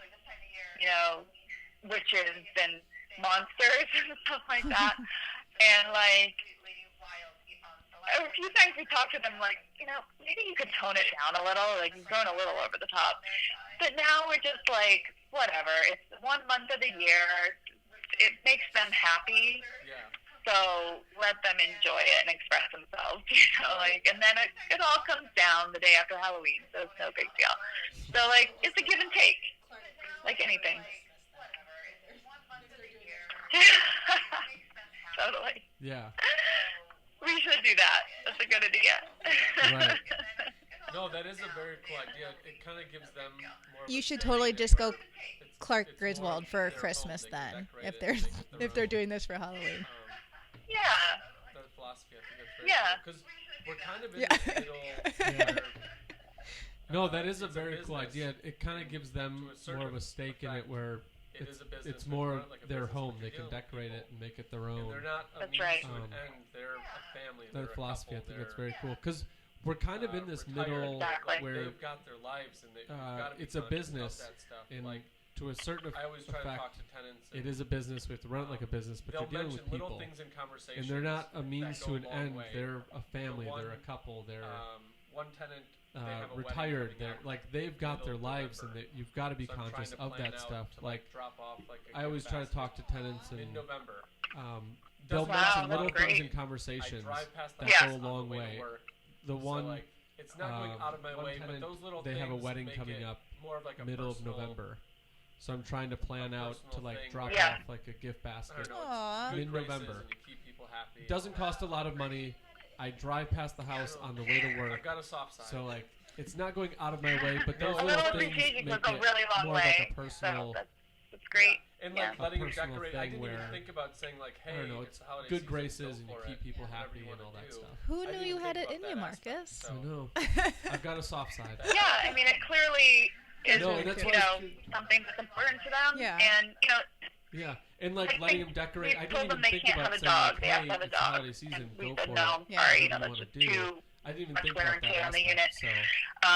witches and monsters and stuff like that. And like a few times we talked to them, like, maybe you could tone it down a little. Like, you've gone a little over the top. But now we're just like, whatever. It's 1 month of the year. It makes them happy. Yeah. So let them enjoy it and express themselves, and then it all comes down the day after Halloween, so it's no big deal. So, like, it's a give and take, like anything. Totally. Yeah. We should do that. That's a good idea. Right. No, that is a very cool idea. It kind of gives them more. You should totally just go Clark Griswold for Christmas then, if they're doing this for Halloween. Yeah. That philosophy, I think that's very cool. Because we're kind of in the middle. No, that is a very cool idea. It kind of gives them more of a stake in it where it's more their home. They can decorate it and make it their own. And they're not a that's means right. to an end. They're a family. Their philosophy, I think that's very cool. Because we're kind of in this middle where they've got their lives and they've got to be it's a business. That stuff. And like, to a certain I always try effect, to talk to tenants. it is a business. We have to run it like a business, but they're dealing with people. Little things in conversations and they're not a means to an end. Way. They're a family. They're a couple. They're one tenant. Retired. They've got their lives, and you've got to be conscious of that stuff. Like, drop off, I always try to talk to tenants, and in November. They'll mention little things in conversations that go a long way. The one, it's not going out of my way, tenant, but those little they things have a wedding coming up more of like a middle of November. So I'm trying to plan out to like drop Yeah. off like a gift basket Aww. mid-November. Doesn't cost a lot of money. I drive past the house on the way to work. I've got a soft side. So like it's not going out of my way, but those A little little things appreciation make goes a really it long more way. like a personal. So that's great. And Yeah. like letting them personal decorate. thing I didn't even where, think about saying like, hey, I don't know, it's the holiday good season, graces go and you for keep it, people whatever happy you and all wanna that do. stuff. Who I knew didn't you even had think it in about you, that aspect, Marcus? so. I know. I've got a soft side. Yeah, I mean, it clearly is, No, and that's something that's important to them. Yeah. And, Yeah, and like I letting think them decorate. I we didn't told even them they think can't about have a saying dog. like, They have hey, to have a it's dog. holiday season, And we go said, for no, it. Yeah. sorry, Whatever you that's want to just do. too I didn't even much think wear about and that tear on the unit. aspect. So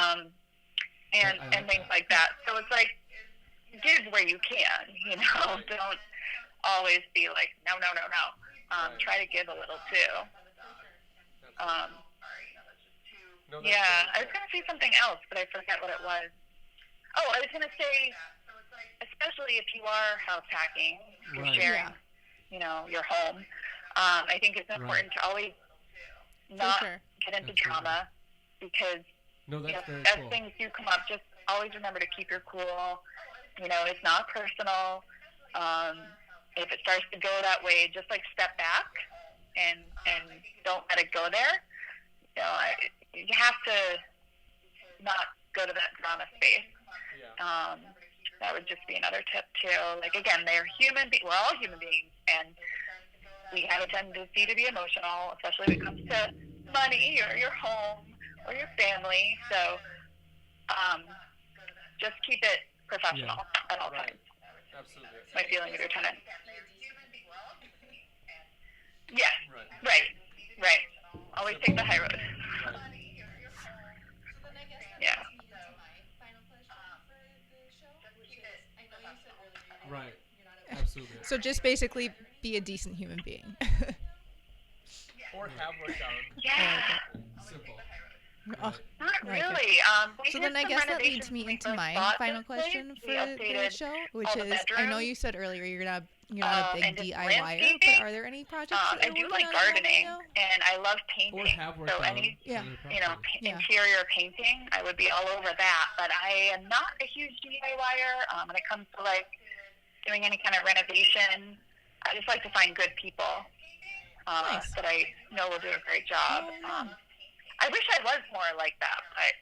and I like things that. like that. So it's like, give where you can, Right. Don't always be like, no. Right. Try to give a little too. No, that's Yeah, I very was going to say something else, but I forgot what it was. Oh, I was going to say, especially if you are house hacking, you're Right. sharing, your home. I think it's important to always not sure. get into Absolutely. drama because no, that's very as cool. things do come up, just always remember to keep your cool. It's not personal. If it starts to go that way, just like step back and don't let it go there. You have to not go to that drama space. Yeah. That would just be another tip too. Like again, we're all human beings, and we have a tendency to be emotional, especially when it comes to money or your home or your family. So just keep it professional at all Right. times. Absolutely. My feeling with your tenant. Yes. Right. Right. Always take the high road. Right. So then I guess that Yeah. leads me into my final question for the show, which is, I know you said earlier Right. you're not a Absolutely. So just basically be a decent human being. Or have worked out. Yeah. Simple. Oh, Not Right, really. We so did then I some guess that renovations leads me when we into first my bought final this place. question We for the updated show, which all the is I know bedrooms. you said earlier you're not a big and just DIYer, but landscaping. are there any projects that I you're do working like on gardening, now? and I love painting. Or have worked so on any, Yeah. on the property. Yeah. interior painting, I would be all over that. But I am not a huge DIYer when it comes to like doing any kind of renovation. I just like to find good people Nice. that I know will do a great job. Oh, yeah. I wish I was more like that, but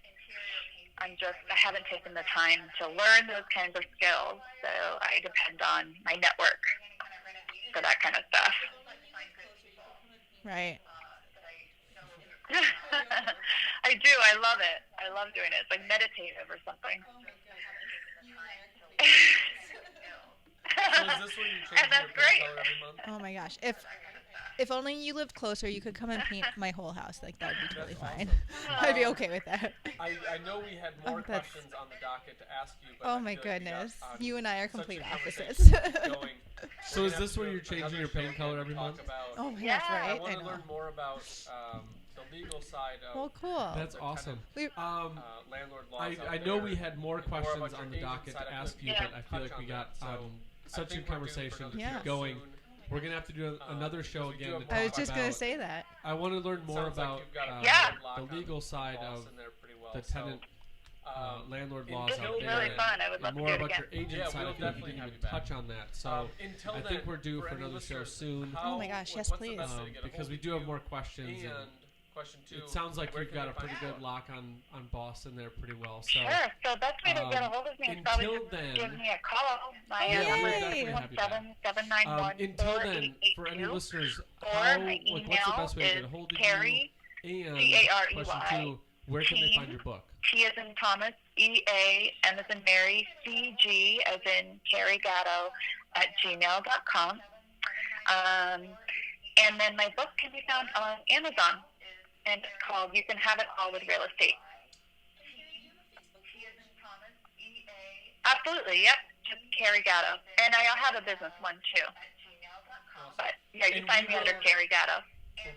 I haven't taken the time to learn those kinds of skills, so I depend on my network for that kind of stuff. Right. I do. I love it. I love doing it. It's like meditative or something. Oh my goodness. So is this where you change your paint color every month? Oh my gosh. If only you lived closer, you could come and paint my whole house. Like, that would be totally fine. I'd be okay with that. I know we had more questions on the docket to ask you, but oh I my feel like goodness. we got, You and I are such a complete conversation opposites. going. So is this where you're changing your paint color every month? Oh, my Yeah. gosh, I right? want I to know. learn more about the legal side of Well, cool. That's awesome. landlord laws. I know we had more questions on the docket to ask you, but I feel like we got such a conversation to keep going. We're going to have to do another show again. To I was talk just going to about- say that. I want to learn more Sounds like about you've got a the legal side of the tenant landlord laws It's out It's there. really fun. I would love And to more do it about again. your agent Yeah, side. we'll I feel like definitely you have didn't you even back. touch on that. So Until I then, think we're due for any another show listeners, soon. Oh my gosh, yes, what's the please. best way to get a Because hold we of do have you? more questions. And And question two, it sounds like where you've can got a they pretty find good you? lock on Boston there pretty well. So Sure. So best way to get a hold of me is probably until just then- give me a call. My Yeah, number we'll is definitely have you back. 771 until then, for any listeners, or how my like what's the email best way to get a is hold of Carey, you? And Carey, question two, where can they find your book? T as in Thomas, EA, M as in Mary, CG as in Carey Gatto at gmail.com. And then my book can be found on Amazon, and it's called You Can Have It All with Real Estate. Absolutely, yep. Just Carey Gatto. And I'll have a business one too. But yeah, you And find we me under will- Carey Gatto.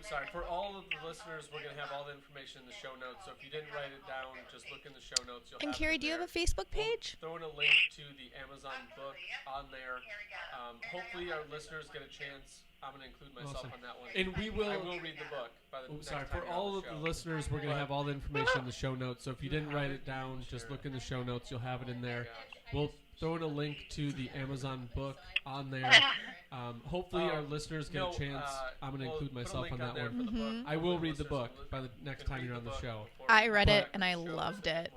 Sorry, for all of the listeners, we're going to have all the information in the show notes. So if you didn't write it down, just look in the show notes. You'll And have Carey, it do you have a there. Facebook We'll page? throw in a link to the Amazon book on there. Hopefully our listeners get a chance. I'm going to include myself Awesome. on that one. And we will. I will read the book by the next Sorry, time for you're all on of the the show. listeners, we're going to have all the information in the show notes. So if you didn't write it down, just look in the show notes. You'll have it in there. We'll throw in a link to the Amazon book on there. Hopefully our listeners get a chance. I'm going to include myself on that one. I will read the book by the next time you're on the show. I read it and I loved it.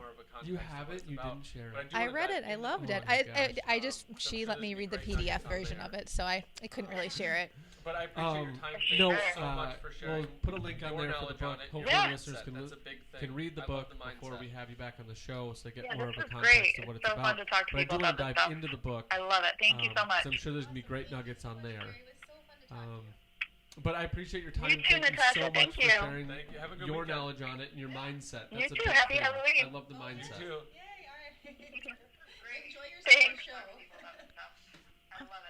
You have it? You didn't share it. I read it. I loved it. Oh my gosh. I just, she let me read the PDF version of it, so I couldn't really share it. But I appreciate your time. Thank No, you so much for sharing. we'll put a link on your there for the knowledge book. on it. Hopefully Yeah. the listeners That's a big thing. can read the I book love the before mindset. we have you back on the show so they get Yeah, more this of a is context great. of what It's it's so fun about. to talk to But I do people want about to this dive stuff. into the book. I love it. Thank you so much. So I'm sure there's going to be great nuggets on there. It was so fun to talk to you. But I appreciate your time. You too, Thank you Natasha. so much Thank for you. sharing Thank you. Have a good your weekend. knowledge on it and your mindset. You That's a too. big Happy thing. Halloween. I love the mindset. You too. Yay, all right. Enjoy your Thanks. show.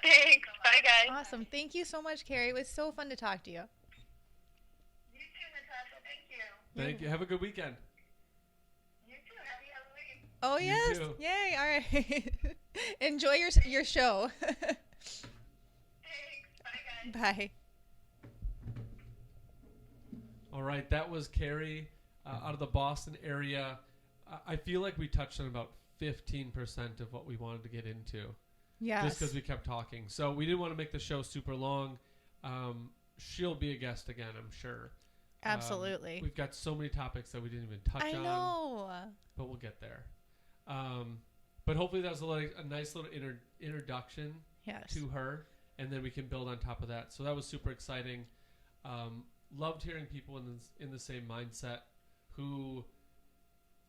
Thanks. Bye, guys. Awesome. Thank you so much, Carey. It was so fun to talk to you. You too, Natasha. Thank you. Thank you. Have a good weekend. You too. Happy Halloween. Oh, You yes. too. Yay. All right. Enjoy your show. Thanks. Bye, guys. Bye. All right, that was Carey out of the Boston area. I feel like we touched on about 15% of what we wanted to get into. Yes. Just because we kept talking. So we didn't want to make the show super long. She'll be a guest again, I'm sure. Absolutely. We've got so many topics that we didn't even touch I on. know. But we'll get there. But hopefully that was a nice little introduction Yes. to her, and then we can build on top of that. So that was super exciting. Loved hearing people in the same mindset who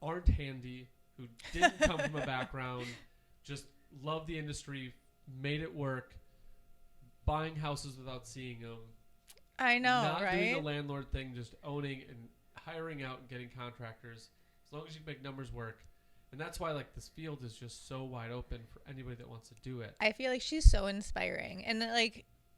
aren't handy, who didn't come from a background, just love the industry, made it work, buying houses without seeing them. I know, Not right? doing the landlord thing, just owning and hiring out and getting contractors. As long as you make numbers work. And that's why like this field is just so wide open for anybody that wants to do it. I feel like she's so inspiring. And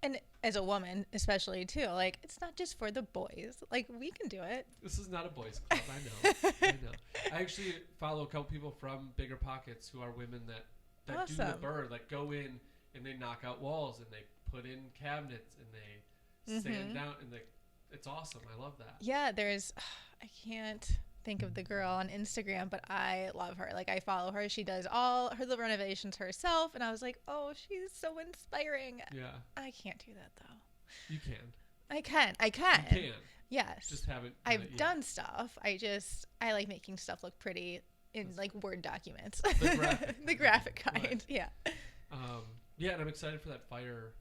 and as a woman especially too, like it's not just for the boys. Like we can do it. This is not a boys club, I know. I know. I actually follow a couple people from Bigger Pockets who are women that do the Awesome. burr, that go in and they knock out walls and they put in cabinets and they sand down and it's awesome. I love that. Yeah, I can't think of the girl on Instagram, but I love her. Like I follow her. She does all the renovations herself, and I was like, oh, she's so inspiring. Yeah. I can't do that though. You can. I can. You can. Yes. Just haven't. I've done stuff. I like making stuff look pretty in like Word documents. The graphic the graphic kind. Right. Yeah. Yeah, and I'm excited for that fire.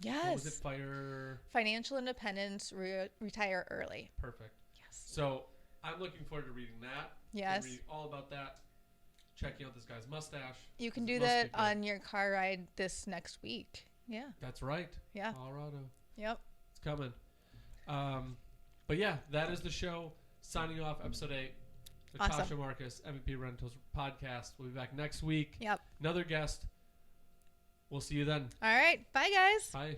Yes. What was it? Fire. Financial independence, retire early. Perfect. Yes. So I'm looking forward to reading that. Yes. Reading all about that. Checking out this guy's mustache. You can do that on your car ride this next week. Yeah. That's right. Yeah. Colorado. Yep. It's coming. But yeah, that is the show. Signing off, episode 8. Natasha Awesome. Marcus, MVP Rentals podcast. We'll be back next week. Yep. Another guest. We'll see you then. All right. Bye, guys. Bye.